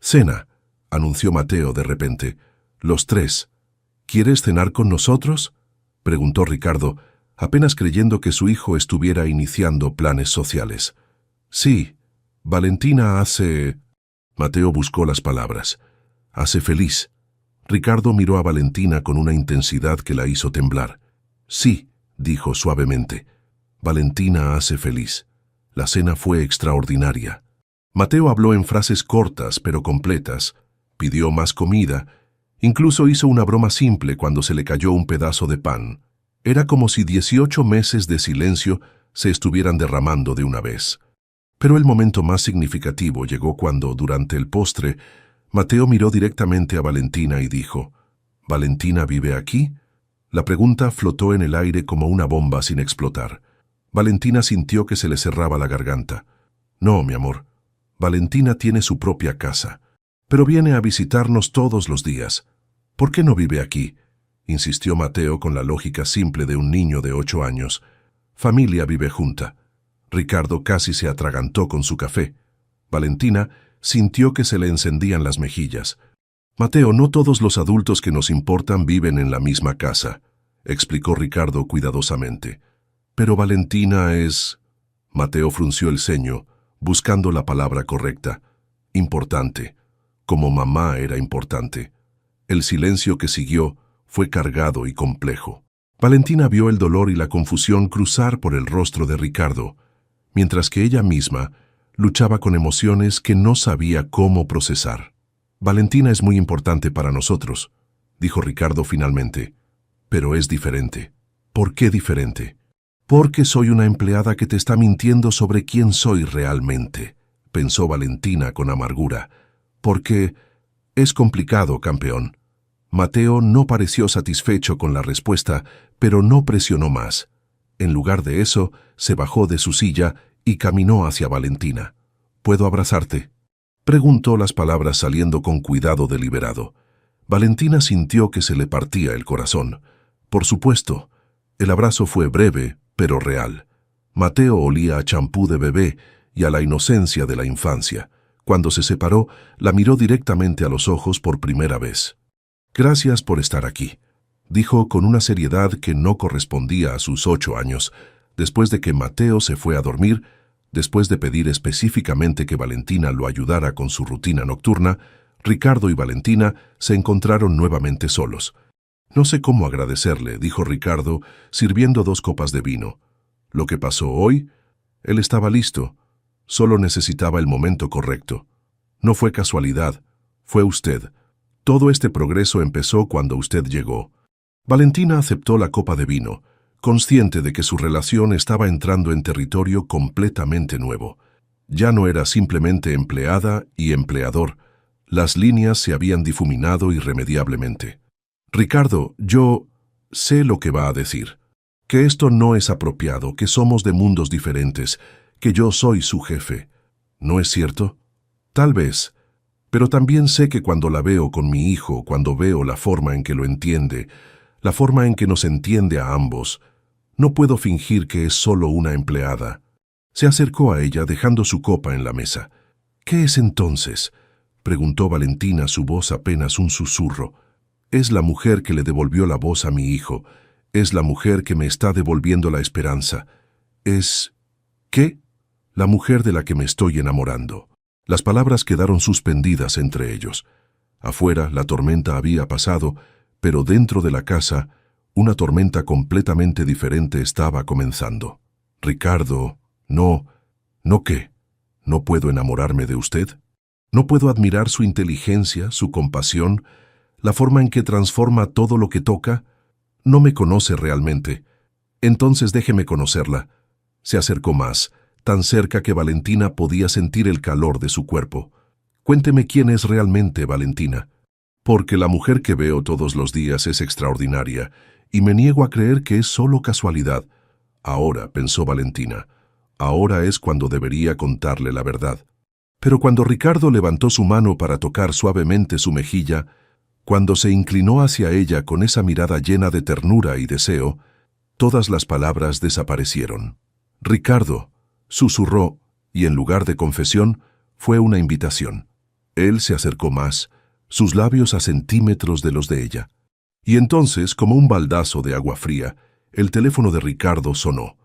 «Cena», anunció Mateo de repente. «Los tres. ¿Quieres cenar con nosotros?», preguntó Ricardo, apenas creyendo que su hijo estuviera iniciando planes sociales. «Sí, Valentina hace...». Mateo buscó las palabras. «Hace feliz». Ricardo miró a Valentina con una intensidad que la hizo temblar. «Sí», dijo suavemente. «Valentina hace feliz». La cena fue extraordinaria. Mateo habló en frases cortas pero completas. Pidió más comida. Incluso hizo una broma simple cuando se le cayó un pedazo de pan. Era como si 18 meses de silencio se estuvieran derramando de una vez. Pero el momento más significativo llegó cuando, durante el postre, Mateo miró directamente a Valentina y dijo, «¿Valentina vive aquí?». La pregunta flotó en el aire como una bomba sin explotar. Valentina sintió que se le cerraba la garganta. «No, mi amor. Valentina tiene su propia casa, pero viene a visitarnos todos los días. ¿Por qué no vive aquí?», insistió Mateo con la lógica simple de un niño de 8 años. «Familia vive junta». Ricardo casi se atragantó con su café. Valentina sintió que se le encendían las mejillas. «Mateo, no todos los adultos que nos importan viven en la misma casa», explicó Ricardo cuidadosamente. «Pero Valentina es...». Mateo frunció el ceño, buscando la palabra correcta. «Importante. Como mamá era importante». El silencio que siguió fue cargado y complejo. Valentina vio el dolor y la confusión cruzar por el rostro de Ricardo, mientras que ella misma luchaba con emociones que no sabía cómo procesar. «Valentina es muy importante para nosotros», dijo Ricardo finalmente, «pero es diferente». «¿Por qué diferente?». «Porque soy una empleada que te está mintiendo sobre quién soy realmente», pensó Valentina con amargura. «Porque es complicado, campeón». Mateo no pareció satisfecho con la respuesta, pero no presionó más. En lugar de eso, se bajó de su silla y caminó hacia Valentina. «¿Puedo abrazarte?», preguntó, las palabras saliendo con cuidado deliberado. Valentina sintió que se le partía el corazón. Por supuesto, el abrazo fue breve, pero real. Mateo olía a champú de bebé y a la inocencia de la infancia. Cuando se separó, la miró directamente a los ojos por primera vez. «Gracias por estar aquí», dijo con una seriedad que no correspondía a sus 8 años, después de que Mateo se fue a dormir, después de pedir específicamente que Valentina lo ayudara con su rutina nocturna. Ricardo y Valentina se encontraron nuevamente solos. «No sé cómo agradecerle», dijo Ricardo, sirviendo 2 copas de vino. «Lo que pasó hoy, él estaba listo. Solo necesitaba el momento correcto. No fue casualidad, fue usted. Todo este progreso empezó cuando usted llegó». Valentina aceptó la copa de vino, consciente de que su relación estaba entrando en territorio completamente nuevo. Ya no era simplemente empleada y empleador. Las líneas se habían difuminado irremediablemente. «Ricardo, yo sé lo que va a decir. Que esto no es apropiado, que somos de mundos diferentes, que yo soy su jefe. ¿No es cierto? Tal vez. Pero también sé que cuando la veo con mi hijo, cuando veo la forma en que lo entiende, la forma en que nos entiende a ambos, no puedo fingir que es solo una empleada». Se acercó a ella dejando su copa en la mesa. «¿Qué es entonces?», preguntó Valentina, su voz apenas un susurro. «Es la mujer que le devolvió la voz a mi hijo. Es la mujer que me está devolviendo la esperanza. Es... ¿qué? La mujer de la que me estoy enamorando». Las palabras quedaron suspendidas entre ellos. Afuera la tormenta había pasado, pero dentro de la casa una tormenta completamente diferente estaba comenzando. «Ricardo, no qué. ¿No puedo enamorarme de usted? ¿No puedo admirar su inteligencia, su compasión, la forma en que transforma todo lo que toca? No me conoce realmente. Entonces déjeme conocerla». Se acercó más, tan cerca que Valentina podía sentir el calor de su cuerpo. «Cuénteme quién es realmente Valentina. Porque la mujer que veo todos los días es extraordinaria, y me niego a creer que es solo casualidad». «Ahora», pensó Valentina, «ahora es cuando debería contarle la verdad». Pero cuando Ricardo levantó su mano para tocar suavemente su mejilla, cuando se inclinó hacia ella con esa mirada llena de ternura y deseo, todas las palabras desaparecieron. «Ricardo», susurró, y en lugar de confesión, fue una invitación. Él se acercó más, sus labios a centímetros de los de ella. Y entonces, como un baldazo de agua fría, el teléfono de Ricardo sonó.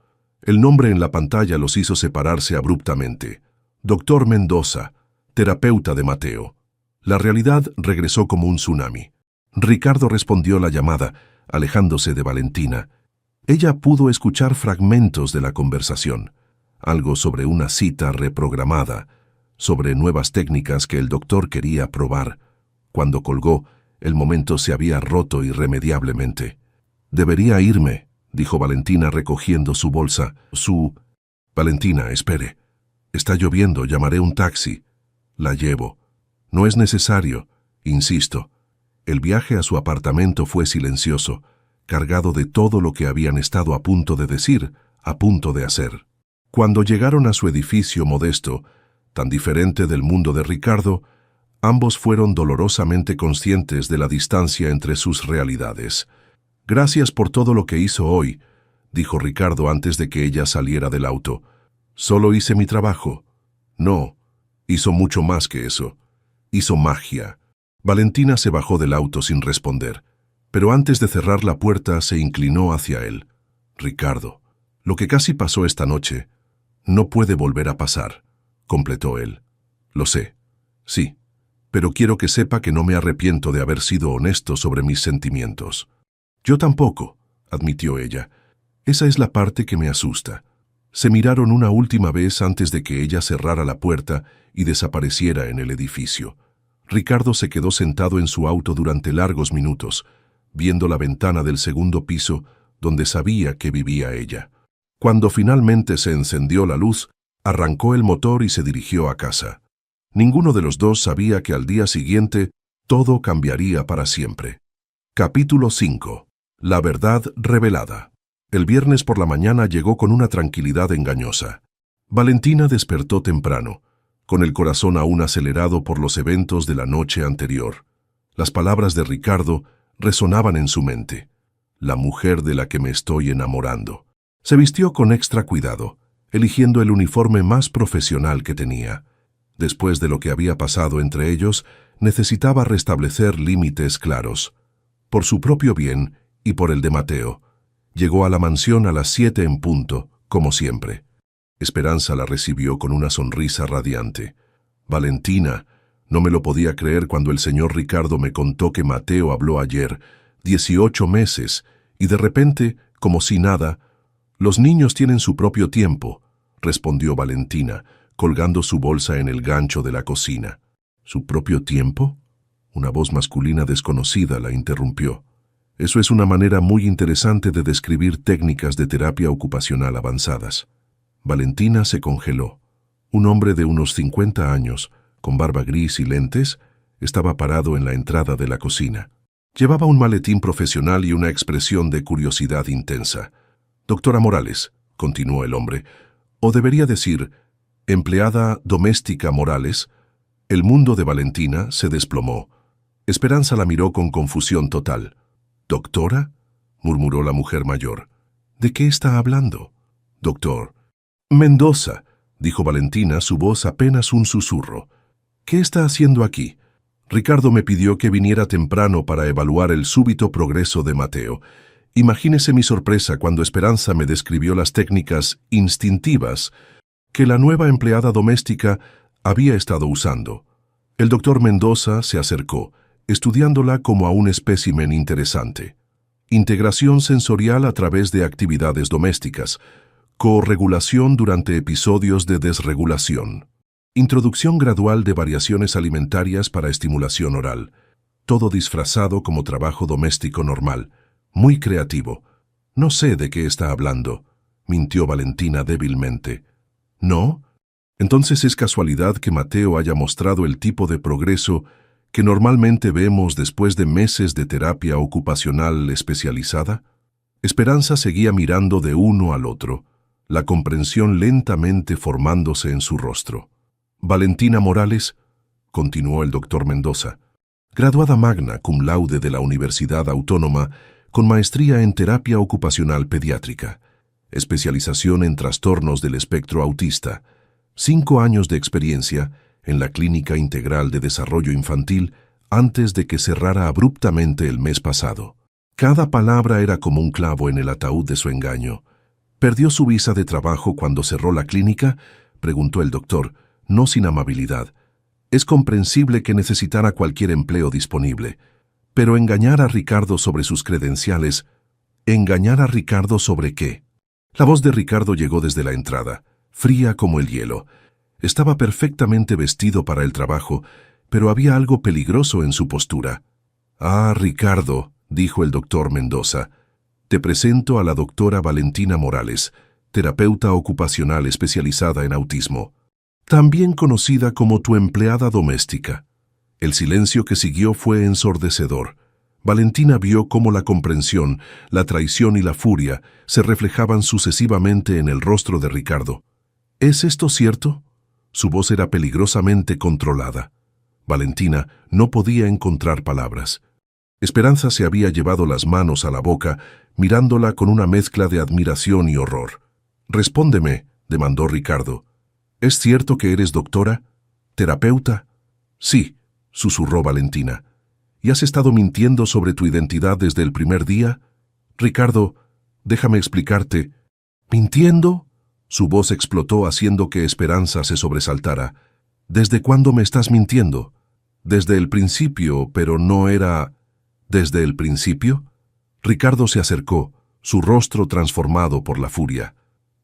El nombre en la pantalla los hizo separarse abruptamente. «Doctor Mendoza, terapeuta de Mateo». La realidad regresó como un tsunami. Ricardo respondió la llamada, alejándose de Valentina. Ella pudo escuchar fragmentos de la conversación, algo sobre una cita reprogramada, sobre nuevas técnicas que el doctor quería probar. Cuando colgó, el momento se había roto irremediablemente. «Debería irme», dijo Valentina recogiendo su bolsa. «Valentina, espere. Está lloviendo, llamaré un taxi». «La llevo». «No es necesario», insisto. El viaje a su apartamento fue silencioso, cargado de todo lo que habían estado a punto de decir, a punto de hacer. Cuando llegaron a su edificio modesto, tan diferente del mundo de Ricardo, ambos fueron dolorosamente conscientes de la distancia entre sus realidades. «Gracias por todo lo que hizo hoy», dijo Ricardo antes de que ella saliera del auto. «Solo hice mi trabajo». «No, hizo mucho más que eso. Hizo magia». Valentina se bajó del auto sin responder, pero antes de cerrar la puerta se inclinó hacia él. «Ricardo, lo que casi pasó esta noche no puede volver a pasar», completó él. «Lo sé, sí, pero quiero que sepa que no me arrepiento de haber sido honesto sobre mis sentimientos». «Yo tampoco», admitió ella. «Esa es la parte que me asusta». Se miraron una última vez antes de que ella cerrara la puerta y desapareciera en el edificio. Ricardo se quedó sentado en su auto durante largos minutos, viendo la ventana del segundo piso donde sabía que vivía ella. Cuando finalmente se encendió la luz, arrancó el motor y se dirigió a casa. Ninguno de los dos sabía que al día siguiente todo cambiaría para siempre. Capítulo 5. La verdad revelada. El viernes por la mañana llegó con una tranquilidad engañosa. Valentina despertó temprano, con el corazón aún acelerado por los eventos de la noche anterior. Las palabras de Ricardo resonaban en su mente. La mujer de la que me estoy enamorando. Se vistió con extra cuidado, eligiendo el uniforme más profesional que tenía. Después de lo que había pasado entre ellos, necesitaba restablecer límites claros. Por su propio bien y por el de Mateo. Llegó a la mansión a las 7 en punto, como siempre. Esperanza la recibió con una sonrisa radiante. Valentina, no me lo podía creer cuando el señor Ricardo me contó que Mateo habló ayer, 18 meses, y de repente, como si nada, «Los niños tienen su propio tiempo», respondió Valentina, colgando su bolsa en el gancho de la cocina. «¿Su propio tiempo?». Una voz masculina desconocida la interrumpió. Eso es una manera muy interesante de describir técnicas de terapia ocupacional avanzadas. Valentina se congeló. Un hombre de unos 50 años, con barba gris y lentes, estaba parado en la entrada de la cocina. Llevaba un maletín profesional y una expresión de curiosidad intensa. «Doctora Morales», continuó el hombre, o debería decir, empleada doméstica Morales. El mundo de Valentina se desplomó. Esperanza la miró con confusión total. «¿Doctora?», murmuró la mujer mayor. «¿De qué está hablando?». «Doctor Mendoza», dijo Valentina, su voz apenas un susurro. «¿Qué está haciendo aquí?». «Ricardo me pidió que viniera temprano para evaluar el súbito progreso de Mateo. Imagínese mi sorpresa cuando Esperanza me describió las técnicas instintivas que la nueva empleada doméstica había estado usando». El doctor Mendoza se acercó, estudiándola como a un espécimen interesante. Integración sensorial a través de actividades domésticas, corregulación durante episodios de desregulación, introducción gradual de variaciones alimentarias para estimulación oral, todo disfrazado como trabajo doméstico normal, muy creativo. «No sé de qué está hablando», mintió Valentina débilmente. «¿No? Entonces es casualidad que Mateo haya mostrado el tipo de progreso que normalmente vemos después de meses de terapia ocupacional especializada». Esperanza seguía mirando de uno al otro, la comprensión lentamente formándose en su rostro. «Valentina Morales», continuó el doctor Mendoza, graduada magna cum laude de la Universidad Autónoma, con maestría en terapia ocupacional pediátrica, especialización en trastornos del espectro autista, 5 años de experiencia en la Clínica Integral de Desarrollo Infantil antes de que cerrara abruptamente el mes pasado. Cada palabra era como un clavo en el ataúd de su engaño. «¿Perdió su visa de trabajo cuando cerró la clínica?», preguntó el doctor, no sin amabilidad. Es comprensible que necesitara cualquier empleo disponible, pero engañar a Ricardo sobre sus credenciales. ¿Engañar a Ricardo sobre qué? La voz de Ricardo llegó desde la entrada, fría como el hielo. Estaba perfectamente vestido para el trabajo, pero había algo peligroso en su postura. «Ah, Ricardo», dijo el doctor Mendoza, «te presento a la doctora Valentina Morales, terapeuta ocupacional especializada en autismo, también conocida como tu empleada doméstica». El silencio que siguió fue ensordecedor. Valentina vio cómo la comprensión, la traición y la furia se reflejaban sucesivamente en el rostro de Ricardo. «¿Es esto cierto?». Su voz era peligrosamente controlada. Valentina no podía encontrar palabras. Esperanza se había llevado las manos a la boca, mirándola con una mezcla de admiración y horror. «Respóndeme», demandó Ricardo. «¿Es cierto que eres doctora? ¿Terapeuta?». «Sí», susurró Valentina. «¿Y has estado mintiendo sobre tu identidad desde el primer día?». «Ricardo, déjame explicarte». «¿Mintiendo?». Su voz explotó haciendo que Esperanza se sobresaltara. «¿Desde cuándo me estás mintiendo?». «Desde el principio, pero no era...». «¿Desde el principio?». Ricardo se acercó, su rostro transformado por la furia.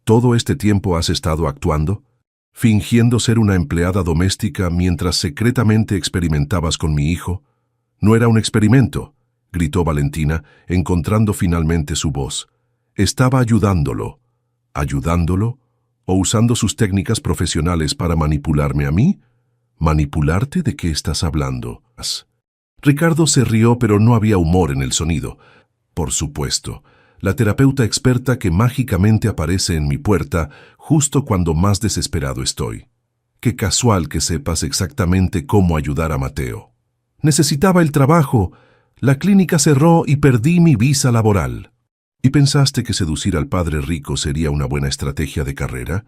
«¿Todo este tiempo has estado actuando? ¿Fingiendo ser una empleada doméstica mientras secretamente experimentabas con mi hijo?». «No era un experimento», gritó Valentina, encontrando finalmente su voz. «Estaba ayudándolo». «¿Ayudándolo? ¿O usando sus técnicas profesionales para manipularme a mí?». «¿Manipularte? ¿De qué estás hablando?». Ricardo se rió, pero no había humor en el sonido. «Por supuesto. la terapeuta experta que mágicamente aparece en mi puerta justo cuando más desesperado estoy. Qué casual que sepas exactamente cómo ayudar a Mateo. Necesitaba el trabajo. La clínica cerró y perdí mi visa laboral. ¿Y pensaste que seducir al padre rico sería una buena estrategia de carrera?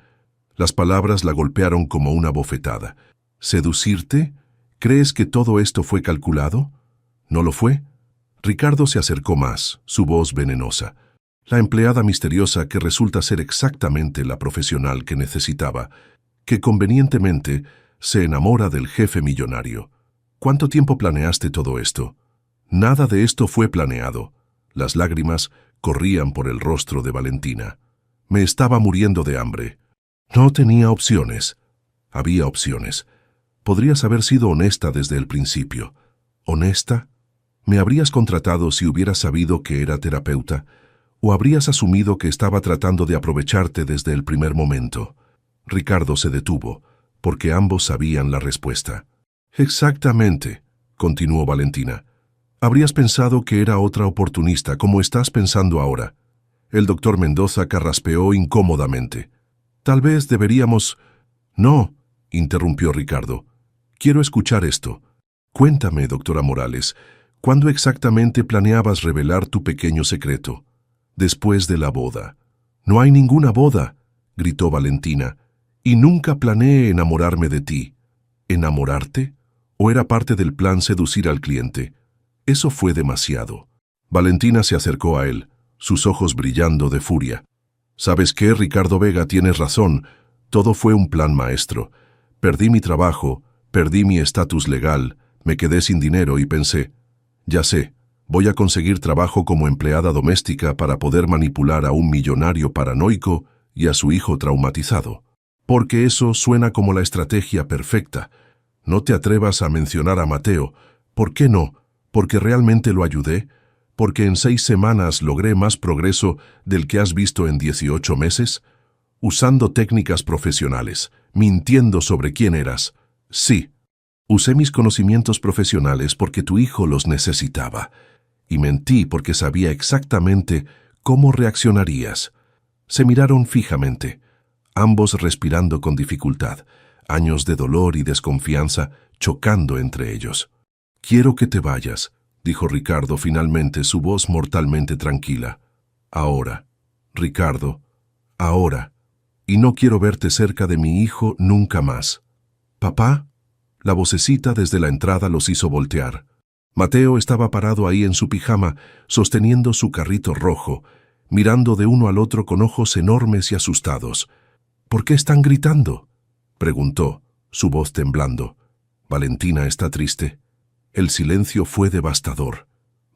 Las palabras la golpearon como una bofetada. ¿Seducirte? ¿Crees que todo esto fue calculado? ¿No lo fue? Ricardo se acercó más, su voz venenosa. La empleada misteriosa que resulta ser exactamente la profesional que necesitaba, que convenientemente se enamora del jefe millonario. ¿Cuánto tiempo planeaste todo esto? Nada de esto fue planeado. Las lágrimas corrían por el rostro de Valentina. Me estaba muriendo de hambre. No tenía opciones. Había opciones. Podrías haber sido honesta desde el principio. ¿Honesta? ¿Me habrías contratado si hubieras sabido que era terapeuta? ¿O habrías asumido que estaba tratando de aprovecharte desde el primer momento? Ricardo se detuvo, porque ambos sabían la respuesta. Exactamente, continuó Valentina. Habrías pensado que era otra oportunista, como estás pensando ahora. El doctor Mendoza carraspeó incómodamente. Tal vez deberíamos... No, interrumpió Ricardo. Quiero escuchar esto. Cuéntame, doctora Morales, ¿cuándo exactamente planeabas revelar tu pequeño secreto? Después de la boda. No hay ninguna boda, gritó Valentina, y nunca planeé enamorarme de ti. ¿Enamorarte? ¿O era parte del plan seducir al cliente? Eso fue demasiado. Valentina se acercó a él, sus ojos brillando de furia. ¿Sabes qué, Ricardo Vega? Tienes razón. Todo fue un plan maestro. Perdí mi trabajo, perdí mi estatus legal, me quedé sin dinero y pensé, ya sé, voy a conseguir trabajo como empleada doméstica para poder manipular a un millonario paranoico y a su hijo traumatizado. Porque eso suena como la estrategia perfecta. No te atrevas a mencionar a Mateo. ¿Por qué no? ¿Porque realmente lo ayudé? ¿Porque en 6 semanas logré más progreso del que has visto en 18 meses? Usando técnicas profesionales, mintiendo sobre quién eras. Sí, usé mis conocimientos profesionales porque tu hijo los necesitaba. Y mentí porque sabía exactamente cómo reaccionarías. Se miraron fijamente, ambos respirando con dificultad, años de dolor y desconfianza chocando entre ellos. Quiero que te vayas, dijo Ricardo finalmente, su voz mortalmente tranquila. Ahora, Ricardo, ahora. Y no quiero verte cerca de mi hijo nunca más. ¿Papá? La vocecita desde la entrada los hizo voltear. Mateo estaba parado ahí en su pijama, sosteniendo su carrito rojo, mirando de uno al otro con ojos enormes y asustados. ¿Por qué están gritando?, preguntó, su voz temblando. Valentina está triste. El silencio fue devastador.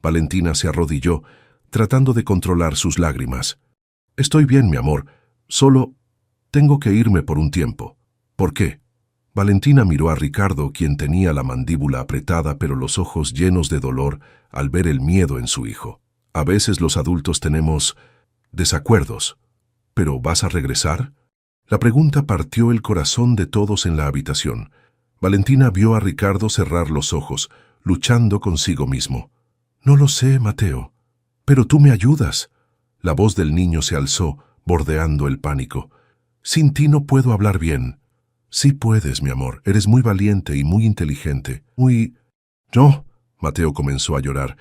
Valentina se arrodilló, tratando de controlar sus lágrimas. Estoy bien, mi amor. Solo tengo que irme por un tiempo. ¿Por qué? Valentina miró a Ricardo, quien tenía la mandíbula apretada pero los ojos llenos de dolor al ver el miedo en su hijo. A veces los adultos tenemos desacuerdos. ¿Pero vas a regresar? La pregunta partió el corazón de todos en la habitación. Valentina vio a Ricardo cerrar los ojos, luchando consigo mismo. No lo sé, Mateo. Pero tú me ayudas. La voz del niño se alzó, bordeando el pánico. Sin ti no puedo hablar bien. Sí puedes, mi amor. Eres muy valiente y muy inteligente. No, Mateo comenzó a llorar.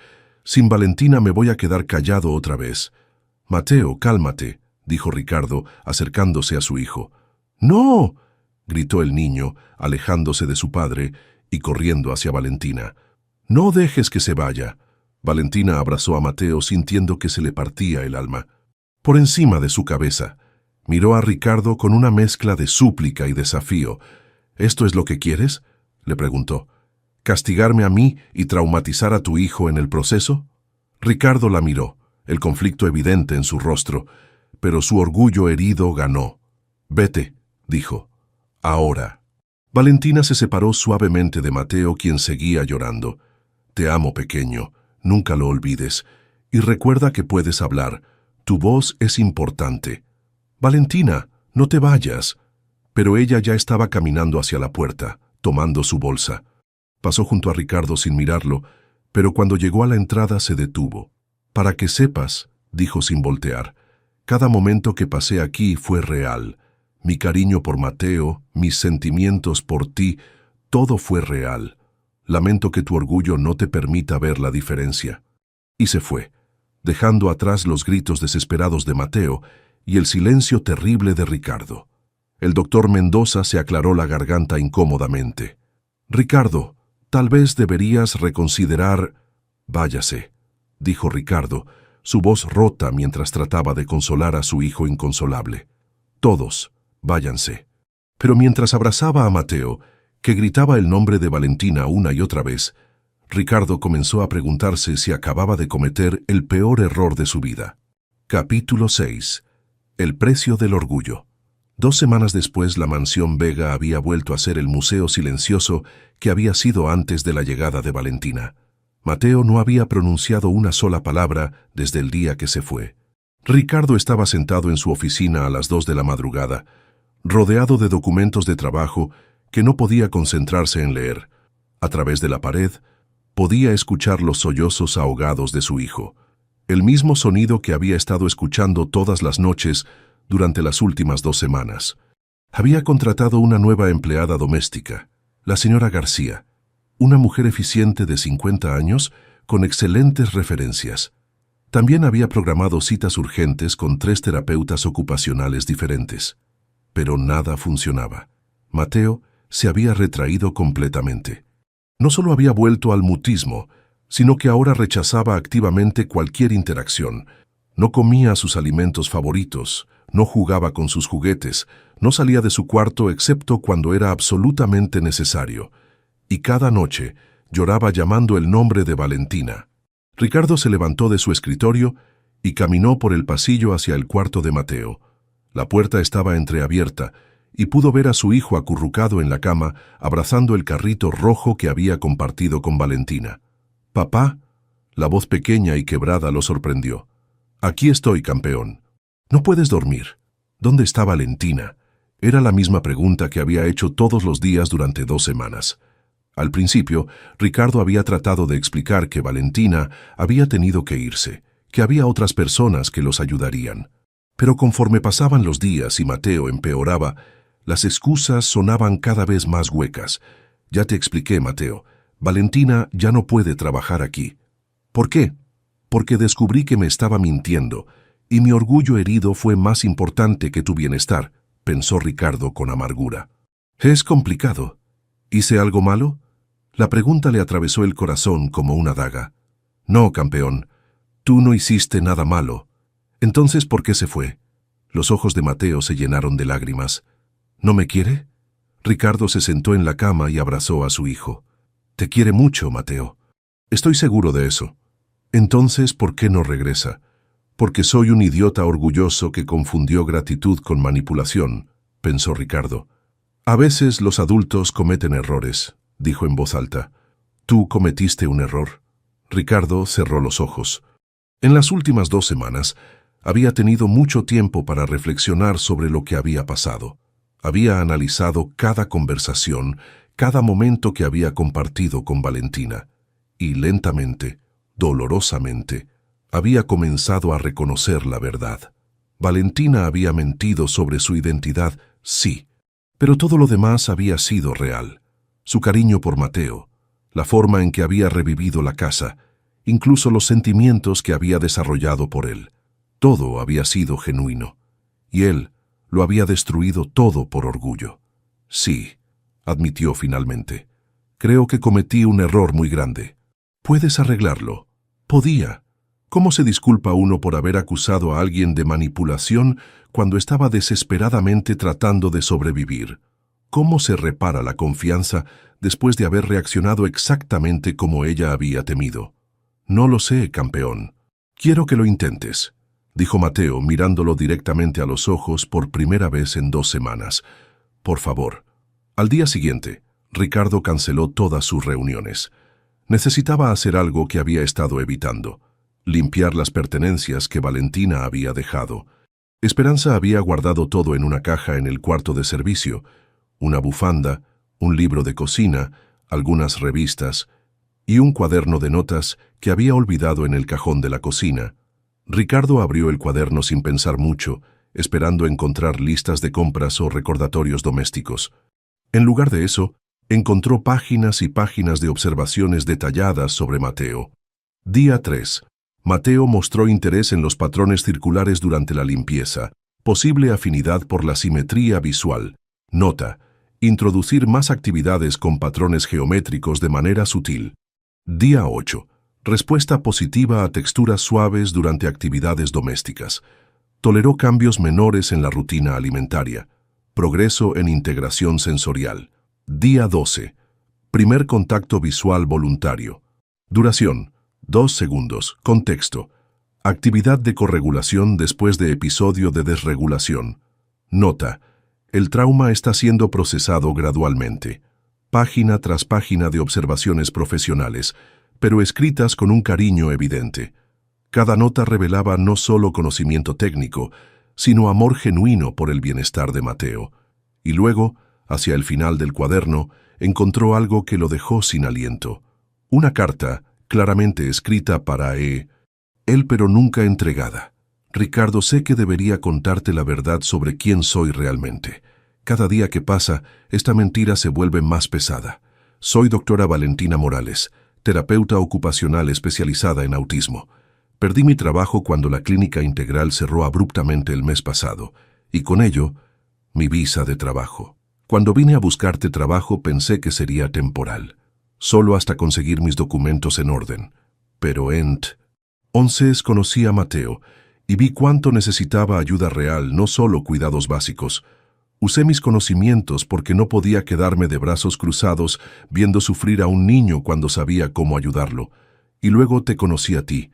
Sin Valentina me voy a quedar callado otra vez. Mateo, cálmate, dijo Ricardo, acercándose a su hijo. ¡No!, gritó el niño, alejándose de su padre y corriendo hacia Valentina. «No dejes que se vaya». Valentina abrazó a Mateo sintiendo que se le partía el alma. Por encima de su cabeza, miró a Ricardo con una mezcla de súplica y desafío. «¿Esto es lo que quieres?», le preguntó. «¿Castigarme a mí y traumatizar a tu hijo en el proceso?». Ricardo la miró, el conflicto evidente en su rostro, pero su orgullo herido ganó. «Vete», dijo. «Ahora». Valentina se separó suavemente de Mateo, quien seguía llorando. «Te amo, pequeño. Nunca lo olvides. Y recuerda que puedes hablar. Tu voz es importante». «Valentina, no te vayas». Pero ella ya estaba caminando hacia la puerta, tomando su bolsa. Pasó junto a Ricardo sin mirarlo, pero cuando llegó a la entrada se detuvo. «Para que sepas», dijo sin voltear. Cada momento que pasé aquí fue real. Mi cariño por Mateo, mis sentimientos por ti, todo fue real. Lamento que tu orgullo no te permita ver la diferencia. Y se fue, dejando atrás los gritos desesperados de Mateo y el silencio terrible de Ricardo. El doctor Mendoza se aclaró la garganta incómodamente. Ricardo, tal vez deberías reconsiderar... Váyase, dijo Ricardo, su voz rota mientras trataba de consolar a su hijo inconsolable. Todos, váyanse. Pero mientras abrazaba a Mateo, que gritaba el nombre de Valentina una y otra vez, Ricardo comenzó a preguntarse si acababa de cometer el peor error de su vida. Capítulo 6. El precio del orgullo. 2 semanas después, la mansión Vega había vuelto a ser el museo silencioso que había sido antes de la llegada de Valentina. Mateo no había pronunciado una sola palabra desde el día que se fue. Ricardo estaba sentado en su oficina a las 2 de la madrugada, rodeado de documentos de trabajo que no podía concentrarse en leer. A través de la pared, podía escuchar los sollozos ahogados de su hijo, el mismo sonido que había estado escuchando todas las noches durante las últimas 2 semanas. Había contratado una nueva empleada doméstica, la señora García, una mujer eficiente de 50 años con excelentes referencias. También había programado citas urgentes con 3 terapeutas ocupacionales diferentes. Pero nada funcionaba. Mateo se había retraído completamente. No solo había vuelto al mutismo, sino que ahora rechazaba activamente cualquier interacción. No comía sus alimentos favoritos, no jugaba con sus juguetes, no salía de su cuarto excepto cuando era absolutamente necesario. Y cada noche lloraba llamando el nombre de Valentina. Ricardo se levantó de su escritorio y caminó por el pasillo hacia el cuarto de Mateo. La puerta estaba entreabierta y pudo ver a su hijo acurrucado en la cama, abrazando el carrito rojo que había compartido con Valentina. «Papá», la voz pequeña y quebrada lo sorprendió. «Aquí estoy, campeón». «¿No puedes dormir? ¿Dónde está Valentina?». Era la misma pregunta que había hecho todos los días durante 2 semanas. Al principio, Ricardo había tratado de explicar que Valentina había tenido que irse, que había otras personas que los ayudarían. Pero conforme pasaban los días y Mateo empeoraba, las excusas sonaban cada vez más huecas. «Ya te expliqué, Mateo. Valentina ya no puede trabajar aquí». «¿Por qué?». «Porque descubrí que me estaba mintiendo, y mi orgullo herido fue más importante que tu bienestar», pensó Ricardo con amargura. «Es complicado. ¿Hice algo malo?». La pregunta le atravesó el corazón como una daga. «No, campeón. Tú no hiciste nada malo». «Entonces, ¿por qué se fue?». Los ojos de Mateo se llenaron de lágrimas. «¿No me quiere?». Ricardo se sentó en la cama y abrazó a su hijo. «Te quiere mucho, Mateo». «Estoy seguro de eso». «Entonces, ¿por qué no regresa?». «Porque soy un idiota orgulloso que confundió gratitud con manipulación», pensó Ricardo. «A veces los adultos cometen errores», dijo en voz alta. «¿Tú cometiste un error?». Ricardo cerró los ojos. En las últimas 2 semanas, había tenido mucho tiempo para reflexionar sobre lo que había pasado. Había analizado cada conversación, cada momento que había compartido con Valentina, y lentamente, dolorosamente, había comenzado a reconocer la verdad. Valentina había mentido sobre su identidad, sí, pero todo lo demás había sido real. Su cariño por Mateo, la forma en que había revivido la casa, incluso los sentimientos que había desarrollado por él. Todo había sido genuino, y él lo había destruido todo por orgullo. «Sí», admitió finalmente, «creo que cometí un error muy grande». «¿Puedes arreglarlo?». «Podía». ¿Cómo se disculpa uno por haber acusado a alguien de manipulación cuando estaba desesperadamente tratando de sobrevivir? ¿Cómo se repara la confianza después de haber reaccionado exactamente como ella había temido? «No lo sé, campeón». «Quiero que lo intentes», dijo Mateo mirándolo directamente a los ojos por primera vez en 2 semanas. «Por favor». Al día siguiente, Ricardo canceló todas sus reuniones. Necesitaba hacer algo que había estado evitando: limpiar las pertenencias que Valentina había dejado. Esperanza había guardado todo en una caja en el cuarto de servicio: una bufanda, un libro de cocina, algunas revistas y un cuaderno de notas que había olvidado en el cajón de la cocina. Ricardo abrió el cuaderno sin pensar mucho, esperando encontrar listas de compras o recordatorios domésticos. En lugar de eso, encontró páginas y páginas de observaciones detalladas sobre Mateo. Día 3. Mateo mostró interés en los patrones circulares durante la limpieza, posible afinidad por la simetría visual. Nota: introducir más actividades con patrones geométricos de manera sutil. Día 8. Respuesta positiva a texturas suaves durante actividades domésticas. Toleró cambios menores en la rutina alimentaria. Progreso en integración sensorial. Día 12. Primer contacto visual voluntario. Duración: 2 segundos. Contexto: actividad de corregulación después de episodio de desregulación. Nota: el trauma está siendo procesado gradualmente. Página tras página de observaciones profesionales, pero escritas con un cariño evidente. Cada nota revelaba no solo conocimiento técnico, sino amor genuino por el bienestar de Mateo. Y luego, hacia el final del cuaderno, encontró algo que lo dejó sin aliento. Una carta, claramente escrita para él, pero nunca entregada. Ricardo, sé que debería contarte la verdad sobre quién soy realmente. Cada día que pasa, esta mentira se vuelve más pesada. Soy doctora Valentina Morales, terapeuta ocupacional especializada en autismo. Perdí mi trabajo cuando la clínica integral cerró abruptamente el mes pasado, y con ello, mi visa de trabajo. Cuando vine a buscarte trabajo pensé que sería temporal, solo hasta conseguir mis documentos en orden. Pero en 11 conocí a Mateo, y vi cuánto necesitaba ayuda real, no solo cuidados básicos. Usé mis conocimientos porque no podía quedarme de brazos cruzados viendo sufrir a un niño cuando sabía cómo ayudarlo. Y luego te conocí a ti,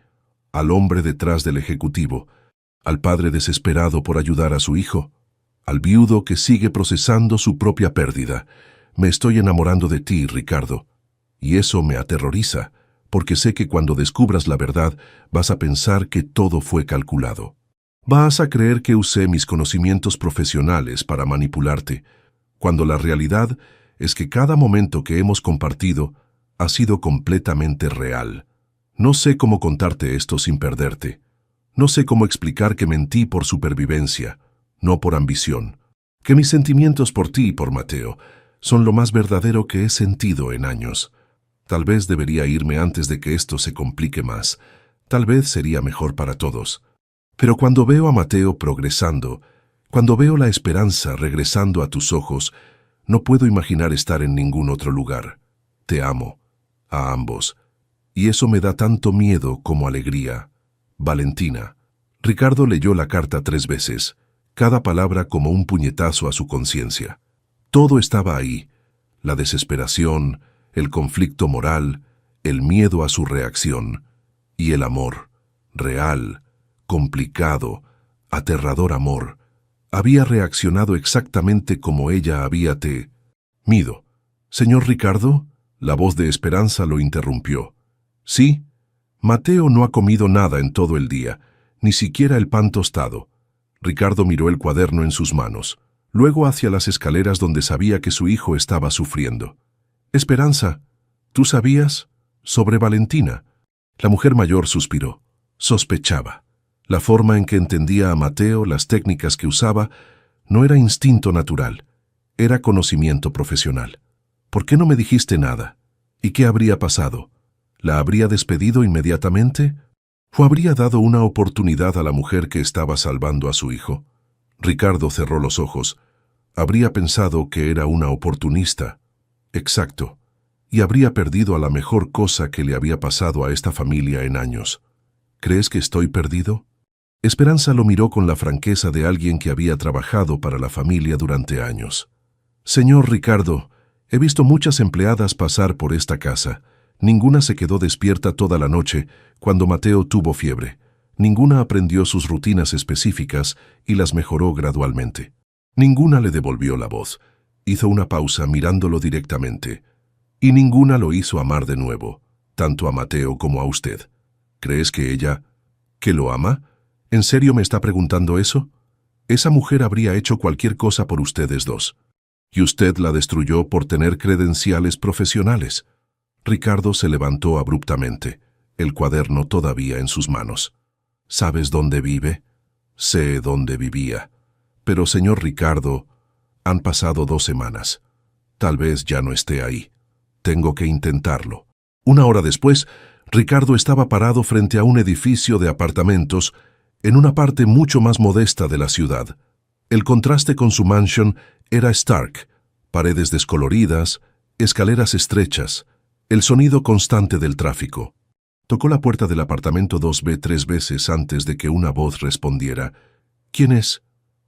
al hombre detrás del ejecutivo, al padre desesperado por ayudar a su hijo, al viudo que sigue procesando su propia pérdida. Me estoy enamorando de ti, Ricardo. Y eso me aterroriza, porque sé que cuando descubras la verdad vas a pensar que todo fue calculado. Vas a creer que usé mis conocimientos profesionales para manipularte, cuando la realidad es que cada momento que hemos compartido ha sido completamente real. No sé cómo contarte esto sin perderte. No sé cómo explicar que mentí por supervivencia, no por ambición. Que mis sentimientos por ti y por Mateo son lo más verdadero que he sentido en años. Tal vez debería irme antes de que esto se complique más. Tal vez sería mejor para todos. Pero cuando veo a Mateo progresando, cuando veo la esperanza regresando a tus ojos, no puedo imaginar estar en ningún otro lugar. Te amo, a ambos. Y eso me da tanto miedo como alegría. Valentina. Ricardo leyó la carta 3 veces, cada palabra como un puñetazo a su conciencia. Todo estaba ahí: la desesperación, el conflicto moral, el miedo a su reacción, y el amor, real, complicado, aterrador amor. Había reaccionado exactamente como ella había temido. «Señor Ricardo», la voz de Esperanza lo interrumpió. «Sí, Mateo no ha comido nada en todo el día, ni siquiera el pan tostado». Ricardo miró el cuaderno en sus manos, luego hacia las escaleras donde sabía que su hijo estaba sufriendo. «Esperanza, ¿tú sabías sobre Valentina?» La mujer mayor suspiró. Sospechaba. La forma en que entendía a Mateo, las técnicas que usaba, no era instinto natural, era conocimiento profesional. «¿Por qué no me dijiste nada? ¿Y qué habría pasado? ¿La habría despedido inmediatamente? ¿O habría dado una oportunidad a la mujer que estaba salvando a su hijo?» Ricardo cerró los ojos. Habría pensado que era una oportunista. Exacto. Y habría perdido a la mejor cosa que le había pasado a esta familia en años. ¿Crees que estoy perdido? Esperanza lo miró con la franqueza de alguien que había trabajado para la familia durante años. «Señor Ricardo, he visto muchas empleadas pasar por esta casa. Ninguna se quedó despierta toda la noche cuando Mateo tuvo fiebre. Ninguna aprendió sus rutinas específicas y las mejoró gradualmente. Ninguna le devolvió la voz». Hizo una pausa mirándolo directamente. «Y ninguna lo hizo amar de nuevo, tanto a Mateo como a usted. ¿Crees que ella, que lo ama? ¿En serio me está preguntando eso? Esa mujer habría hecho cualquier cosa por ustedes dos. Y usted la destruyó por tener credenciales profesionales». Ricardo se levantó abruptamente, el cuaderno todavía en sus manos. ¿Sabes dónde vive? Sé dónde vivía. Pero, señor Ricardo, han pasado 2 semanas. Tal vez ya no esté ahí. Tengo que intentarlo. 1 hora después, Ricardo estaba parado frente a un edificio de apartamentos en una parte mucho más modesta de la ciudad. El contraste con su mansión era stark: paredes descoloridas, escaleras estrechas, el sonido constante del tráfico. Tocó la puerta del apartamento 2B 3 veces antes de que una voz respondiera. ¿Quién es?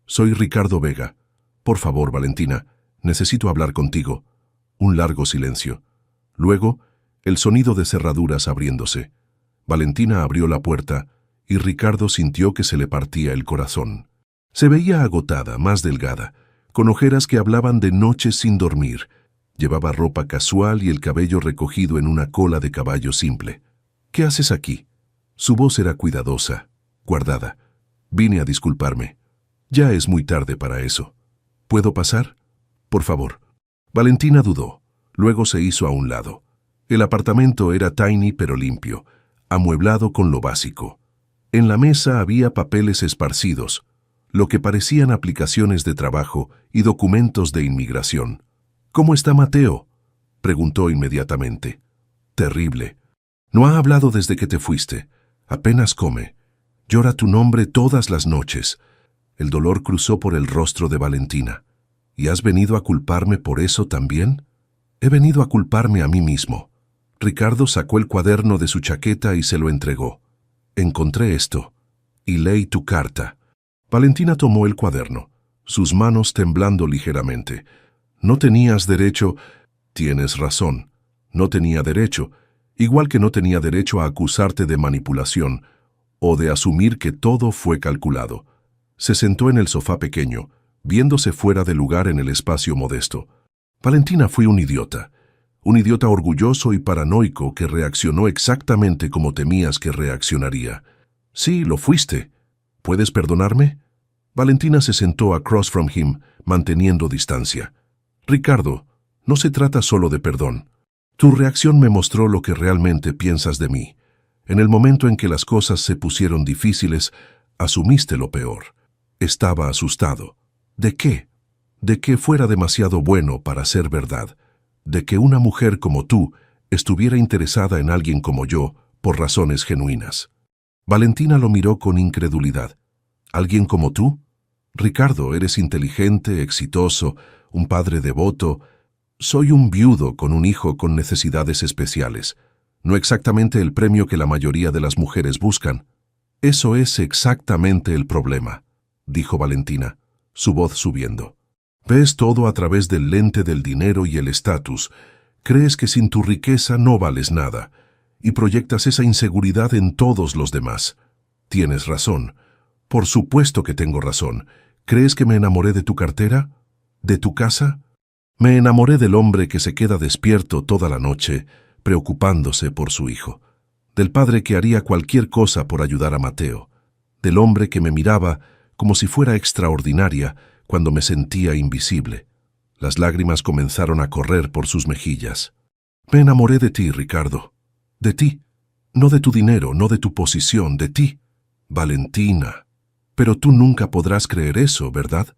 Soy Ricardo Vega. Por favor, Valentina, necesito hablar contigo. Un largo silencio. Luego, el sonido de cerraduras abriéndose. Valentina abrió la puerta y Ricardo sintió que se le partía el corazón. Se veía agotada, más delgada, con ojeras que hablaban de noches sin dormir. Llevaba ropa casual y el cabello recogido en una cola de caballo simple. ¿Qué haces aquí? Su voz era cuidadosa, guardada. Vine a disculparme. Ya es muy tarde para eso. ¿Puedo pasar? Por favor. Valentina dudó. Luego se hizo a un lado. El apartamento era tiny pero limpio, amueblado con lo básico. En la mesa había papeles esparcidos, lo que parecían aplicaciones de trabajo y documentos de inmigración. ¿Cómo está Mateo?, preguntó inmediatamente. Terrible. No ha hablado desde que te fuiste. Apenas come. Llora tu nombre todas las noches. El dolor cruzó por el rostro de Valentina. ¿Y has venido a culparme por eso también? He venido a culparme a mí mismo. Ricardo sacó el cuaderno de su chaqueta y se lo entregó. Encontré esto. Y leí tu carta. Valentina tomó el cuaderno, sus manos temblando ligeramente. No tenías derecho. Tienes razón. No tenía derecho. Igual que no tenía derecho a acusarte de manipulación o de asumir que todo fue calculado. Se sentó en el sofá pequeño, viéndose fuera de lugar en el espacio modesto. Valentina fue un idiota orgulloso y paranoico que reaccionó exactamente como temías que reaccionaría. Sí, lo fuiste. ¿Puedes perdonarme? Valentina se sentó across from him, manteniendo distancia. Ricardo, no se trata solo de perdón. Tu reacción me mostró lo que realmente piensas de mí. En el momento en que las cosas se pusieron difíciles, asumiste lo peor. Estaba asustado. ¿De qué? De que fuera demasiado bueno para ser verdad. De que una mujer como tú estuviera interesada en alguien como yo por razones genuinas. Valentina lo miró con incredulidad. ¿Alguien como tú? Ricardo, eres inteligente, exitoso, un padre devoto. Soy un viudo con un hijo con necesidades especiales. No exactamente el premio que la mayoría de las mujeres buscan. Eso es exactamente el problema, dijo Valentina, su voz subiendo. Ves todo a través del lente del dinero y el estatus. Crees que sin tu riqueza no vales nada, y proyectas esa inseguridad en todos los demás. Tienes razón. Por supuesto que tengo razón. ¿Crees que me enamoré de tu cartera? ¿De tu casa? Me enamoré del hombre que se queda despierto toda la noche, preocupándose por su hijo. Del padre que haría cualquier cosa por ayudar a Mateo. Del hombre que me miraba como si fuera extraordinaria cuando me sentía invisible. Las lágrimas comenzaron a correr por sus mejillas. Me enamoré de ti, Ricardo. De ti. No de tu dinero, no de tu posición, de ti. Valentina. Pero tú nunca podrás creer eso, ¿verdad?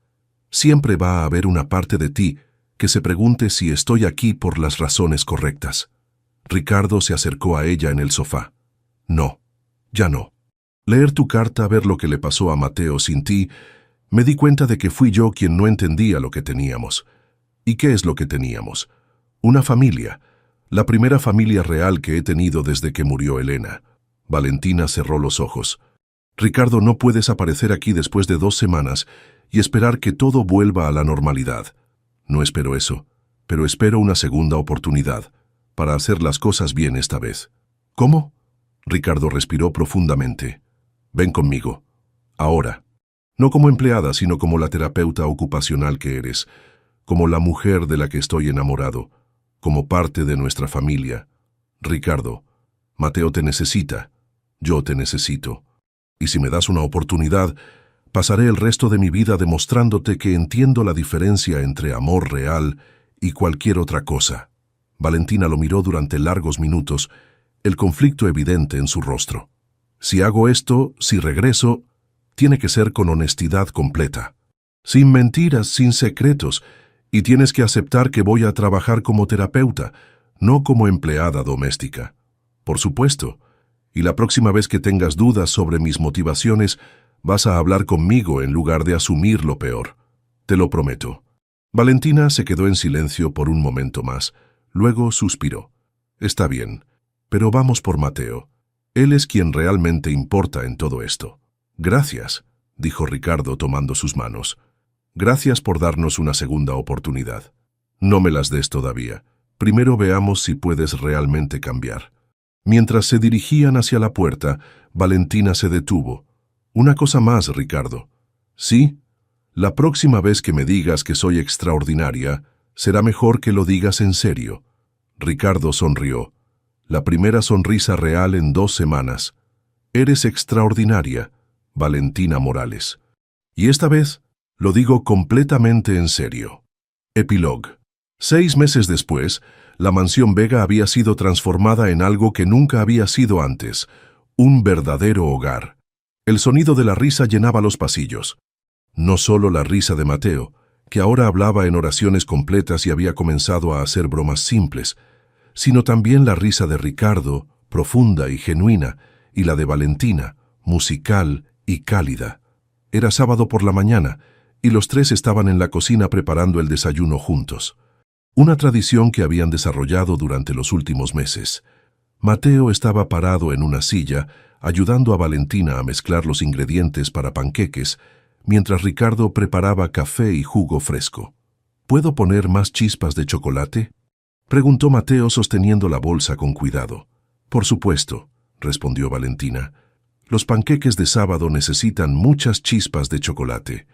Siempre va a haber una parte de ti que se pregunte si estoy aquí por las razones correctas. Ricardo se acercó a ella en el sofá. No, ya no. Leer tu carta, ver lo que le pasó a Mateo sin ti, me di cuenta de que fui yo quien no entendía lo que teníamos. ¿Y qué es lo que teníamos? Una familia. La primera familia real que he tenido desde que murió Elena. Valentina cerró los ojos. Ricardo, no puedes aparecer aquí después de 2 semanas y esperar que todo vuelva a la normalidad. No espero eso, pero espero una segunda oportunidad para hacer las cosas bien esta vez. ¿Cómo? Ricardo respiró profundamente. Ven conmigo. Ahora. No como empleada, sino como la terapeuta ocupacional que eres, como la mujer de la que estoy enamorado, como parte de nuestra familia. Ricardo, Mateo te necesita, yo te necesito. Y si me das una oportunidad, pasaré el resto de mi vida demostrándote que entiendo la diferencia entre amor real y cualquier otra cosa. Valentina lo miró durante largos minutos, el conflicto evidente en su rostro. Si hago esto, si regreso, tiene que ser con honestidad completa. Sin mentiras, sin secretos, y tienes que aceptar que voy a trabajar como terapeuta, no como empleada doméstica. Por supuesto. Y la próxima vez que tengas dudas sobre mis motivaciones, vas a hablar conmigo en lugar de asumir lo peor. Te lo prometo. Valentina se quedó en silencio por un momento más. Luego suspiró. Está bien, pero vamos por Mateo. Él es quien realmente importa en todo esto. Gracias, dijo Ricardo tomando sus manos. Gracias por darnos una segunda oportunidad. No me las des todavía. Primero veamos si puedes realmente cambiar. Mientras se dirigían hacia la puerta, Valentina se detuvo. Una cosa más, Ricardo. Sí, la próxima vez que me digas que soy extraordinaria, será mejor que lo digas en serio. Ricardo sonrió. La primera sonrisa real en 2 semanas. Eres extraordinaria, Valentina Morales. Y esta vez lo digo completamente en serio. Epílogo. 6 meses después, la mansión Vega había sido transformada en algo que nunca había sido antes, un verdadero hogar. El sonido de la risa llenaba los pasillos. No solo la risa de Mateo, que ahora hablaba en oraciones completas y había comenzado a hacer bromas simples, sino también la risa de Ricardo, profunda y genuina, y la de Valentina, musical y cálida. Era sábado por la mañana, y los 3 estaban en la cocina preparando el desayuno juntos. Una tradición que habían desarrollado durante los últimos meses. Mateo estaba parado en una silla, ayudando a Valentina a mezclar los ingredientes para panqueques, mientras Ricardo preparaba café y jugo fresco. ¿Puedo poner más chispas de chocolate?, preguntó Mateo sosteniendo la bolsa con cuidado. Por supuesto, respondió Valentina. Los panqueques de sábado necesitan muchas chispas de chocolate.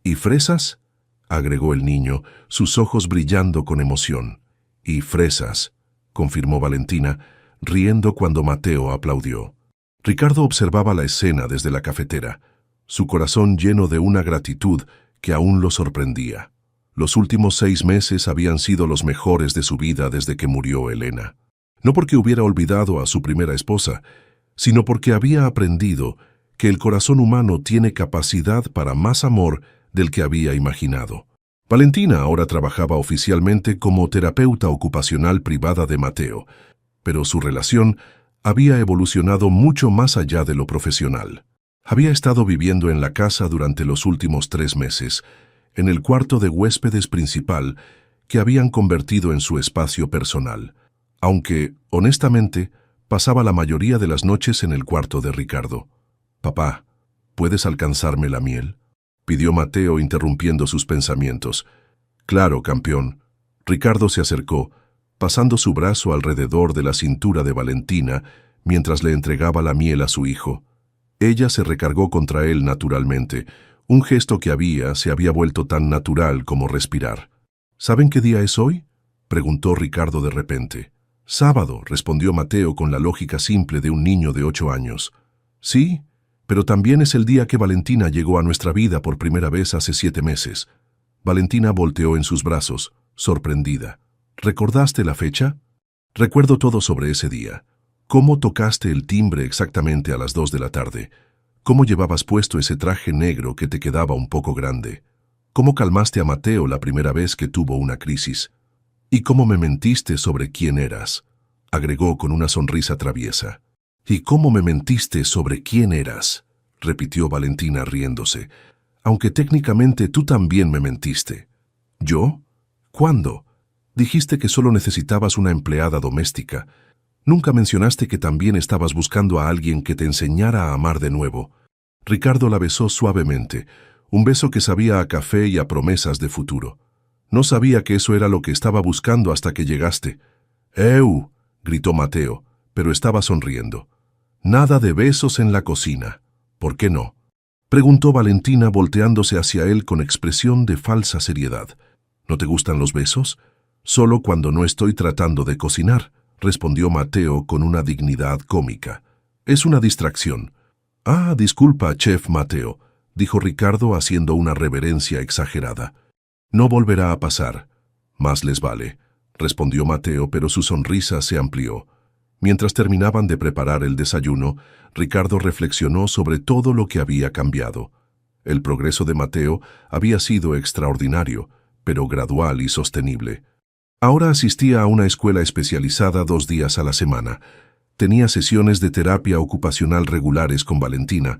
¿Y fresas?, agregó el niño, sus ojos brillando con emoción. Y fresas, confirmó Valentina, riendo cuando Mateo aplaudió. Ricardo observaba la escena desde la cafetera, su corazón lleno de una gratitud que aún lo sorprendía. Los últimos 6 meses habían sido los mejores de su vida desde que murió Elena. No porque hubiera olvidado a su primera esposa, sino porque había aprendido que el corazón humano tiene capacidad para más amor del que había imaginado. Valentina ahora trabajaba oficialmente como terapeuta ocupacional privada de Mateo, pero su relación había evolucionado mucho más allá de lo profesional. Había estado viviendo en la casa durante los últimos 3 meses, en el cuarto de huéspedes principal que habían convertido en su espacio personal, aunque, honestamente, pasaba la mayoría de las noches en el cuarto de Ricardo. «Papá, ¿puedes alcanzarme la miel?», pidió Mateo interrumpiendo sus pensamientos. «Claro, campeón». Ricardo se acercó, pasando su brazo alrededor de la cintura de Valentina mientras le entregaba la miel a su hijo. Ella se recargó contra él naturalmente, un gesto que se había vuelto tan natural como respirar. «¿Saben qué día es hoy?», preguntó Ricardo de repente. «Sábado», respondió Mateo con la lógica simple de un niño de 8 años. «Sí, pero también es el día que Valentina llegó a nuestra vida por primera vez hace 7 meses». Valentina volteó en sus brazos, sorprendida. «¿Recordaste la fecha?». «Recuerdo todo sobre ese día. ¿Cómo tocaste el timbre exactamente a las 2 de la tarde? ¿Cómo llevabas puesto ese traje negro que te quedaba un poco grande? ¿Cómo calmaste a Mateo la primera vez que tuvo una crisis? ¿Y cómo me mentiste sobre quién eras?», agregó con una sonrisa traviesa. «¿Y cómo me mentiste sobre quién eras?», repitió Valentina riéndose. «Aunque técnicamente tú también me mentiste». «¿Yo? ¿Cuándo?». «Dijiste que solo necesitabas una empleada doméstica. Nunca mencionaste que también estabas buscando a alguien que te enseñara a amar de nuevo». Ricardo la besó suavemente, un beso que sabía a café y a promesas de futuro. «No sabía que eso era lo que estaba buscando hasta que llegaste». «¡Eu!», gritó Mateo, pero estaba sonriendo. «Nada de besos en la cocina. ¿Por qué no?», preguntó Valentina volteándose hacia él con expresión de falsa seriedad. «¿No te gustan los besos?». «Solo cuando no estoy tratando de cocinar», respondió Mateo con una dignidad cómica. «Es una distracción». «Ah, disculpa, chef Mateo», dijo Ricardo haciendo una reverencia exagerada. «No volverá a pasar». «Más les vale», respondió Mateo, pero su sonrisa se amplió. Mientras terminaban de preparar el desayuno, Ricardo reflexionó sobre todo lo que había cambiado. El progreso de Mateo había sido extraordinario, pero gradual y sostenible. Ahora asistía a una escuela especializada 2 días a la semana. Tenía sesiones de terapia ocupacional regulares con Valentina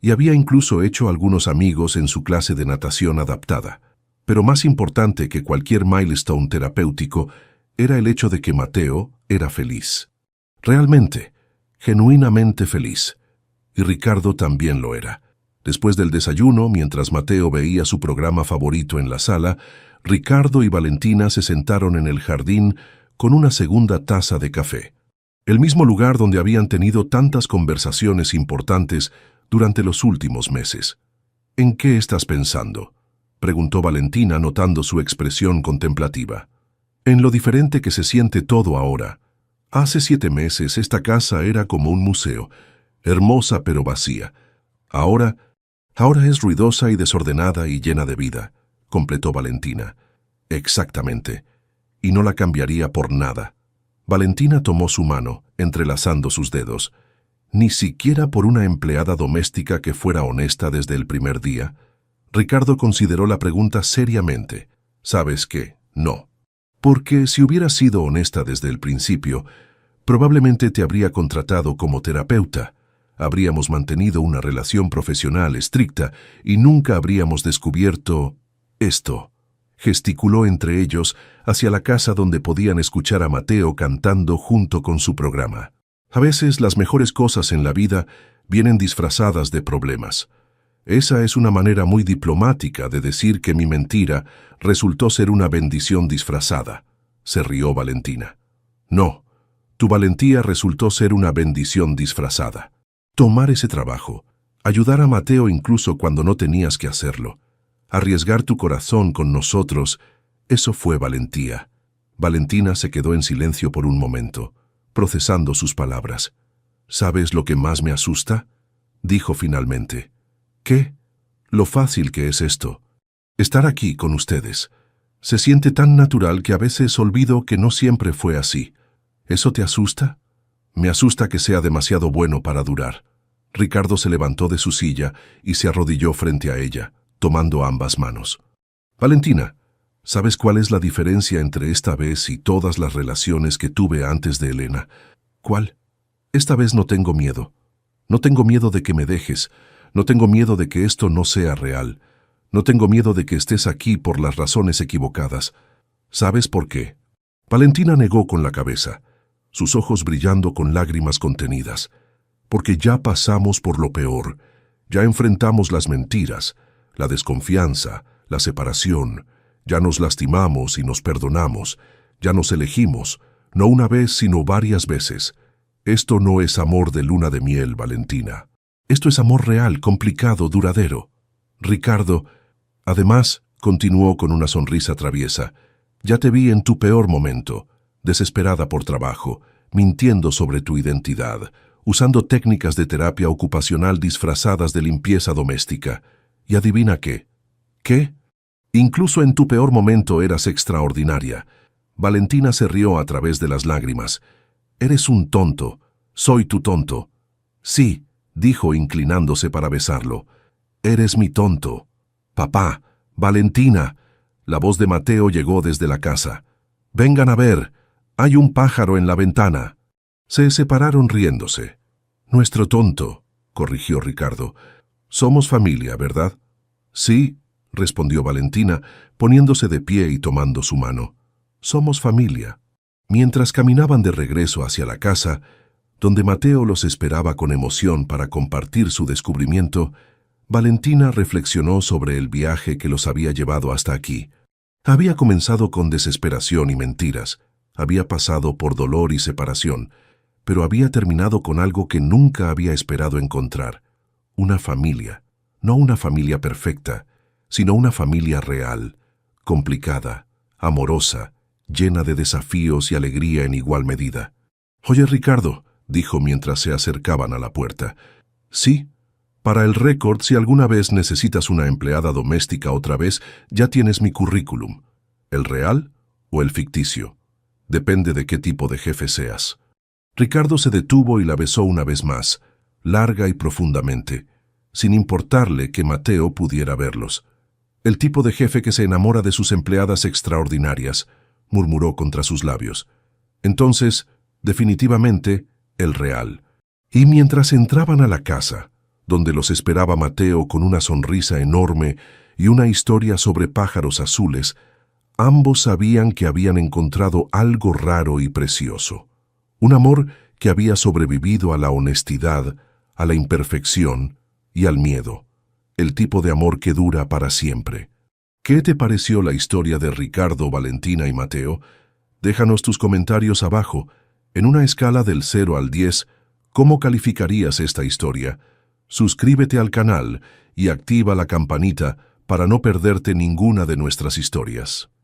y había incluso hecho algunos amigos en su clase de natación adaptada. Pero más importante que cualquier milestone terapéutico era el hecho de que Mateo era feliz. Realmente, genuinamente feliz. Y Ricardo también lo era. Después del desayuno, mientras Mateo veía su programa favorito en la sala, Ricardo y Valentina se sentaron en el jardín con una segunda taza de café. El mismo lugar donde habían tenido tantas conversaciones importantes durante los últimos meses. ¿En qué estás pensando?, preguntó Valentina notando su expresión contemplativa. En lo diferente que se siente todo ahora. Hace 7 meses esta casa era como un museo, hermosa pero vacía. Ahora es ruidosa y desordenada y llena de vida, completó Valentina. Exactamente. Y no la cambiaría por nada. Valentina tomó su mano, entrelazando sus dedos. Ni siquiera por una empleada doméstica que fuera honesta desde el primer día. Ricardo consideró la pregunta seriamente. ¿Sabes qué? No. Porque si hubieras sido honesta desde el principio, probablemente te habría contratado como terapeuta. Habríamos mantenido una relación profesional estricta y nunca habríamos descubierto esto. Gesticuló entre ellos hacia la casa donde podían escuchar a Mateo cantando junto con su programa. A veces las mejores cosas en la vida vienen disfrazadas de problemas. Esa es una manera muy diplomática de decir que mi mentira resultó ser una bendición disfrazada, se rió Valentina. No, tu valentía resultó ser una bendición disfrazada. Tomar ese trabajo, ayudar a Mateo incluso cuando no tenías que hacerlo, arriesgar tu corazón con nosotros, eso fue valentía. Valentina se quedó en silencio por un momento, procesando sus palabras. ¿Sabes lo que más me asusta?, dijo finalmente. ¿Qué? Lo fácil que es esto. Estar aquí con ustedes. Se siente tan natural que a veces olvido que no siempre fue así. ¿Eso te asusta? Me asusta que sea demasiado bueno para durar. Ricardo se levantó de su silla y se arrodilló frente a ella, tomando ambas manos. Valentina, ¿sabes cuál es la diferencia entre esta vez y todas las relaciones que tuve antes de Elena? ¿Cuál? Esta vez no tengo miedo. No tengo miedo de que me dejes. No tengo miedo de que esto no sea real. No tengo miedo de que estés aquí por las razones equivocadas. ¿Sabes por qué? Valentina negó con la cabeza, sus ojos brillando con lágrimas contenidas. Porque ya pasamos por lo peor. Ya enfrentamos las mentiras, la desconfianza, la separación. Ya nos lastimamos y nos perdonamos. Ya nos elegimos, no una vez sino varias veces. Esto no es amor de luna de miel, Valentina. Esto es amor real, complicado, duradero. Ricardo, además, continuó con una sonrisa traviesa, ya te vi en tu peor momento, desesperada por trabajo, mintiendo sobre tu identidad, usando técnicas de terapia ocupacional disfrazadas de limpieza doméstica. Y adivina qué. ¿Qué? Incluso en tu peor momento eras extraordinaria. Valentina se rió a través de las lágrimas. Eres un tonto. Soy tu tonto. Sí, dijo inclinándose para besarlo. Eres mi tonto. Papá, Valentina. La voz de Mateo llegó desde la casa. Vengan a ver. Hay un pájaro en la ventana. Se separaron riéndose. Nuestro tonto, corrigió Ricardo. Somos familia, ¿verdad? Sí, respondió Valentina, poniéndose de pie y tomando su mano. Somos familia. Mientras caminaban de regreso hacia la casa, donde Mateo los esperaba con emoción para compartir su descubrimiento, Valentina reflexionó sobre el viaje que los había llevado hasta aquí. Había comenzado con desesperación y mentiras, había pasado por dolor y separación, pero había terminado con algo que nunca había esperado encontrar. Una familia, no una familia perfecta, sino una familia real, complicada, amorosa, llena de desafíos y alegría en igual medida. Oye, Ricardo, dijo mientras se acercaban a la puerta. Sí, para el récord, si alguna vez necesitas una empleada doméstica otra vez, ya tienes mi currículum. ¿El real o el ficticio? Depende de qué tipo de jefe seas. Ricardo se detuvo y la besó una vez más, larga y profundamente, sin importarle que Mateo pudiera verlos. El tipo de jefe que se enamora de sus empleadas extraordinarias, murmuró contra sus labios. Entonces, definitivamente, el real. Y mientras entraban a la casa, donde los esperaba Mateo con una sonrisa enorme y una historia sobre pájaros azules, ambos sabían que habían encontrado algo raro y precioso. Un amor que había sobrevivido a la honestidad, a la imperfección y al miedo. El tipo de amor que dura para siempre. ¿Qué te pareció la historia de Ricardo, Valentina y Mateo? Déjanos tus comentarios abajo. En una escala del 0 al 10, ¿cómo calificarías esta historia? Suscríbete al canal y activa la campanita para no perderte ninguna de nuestras historias.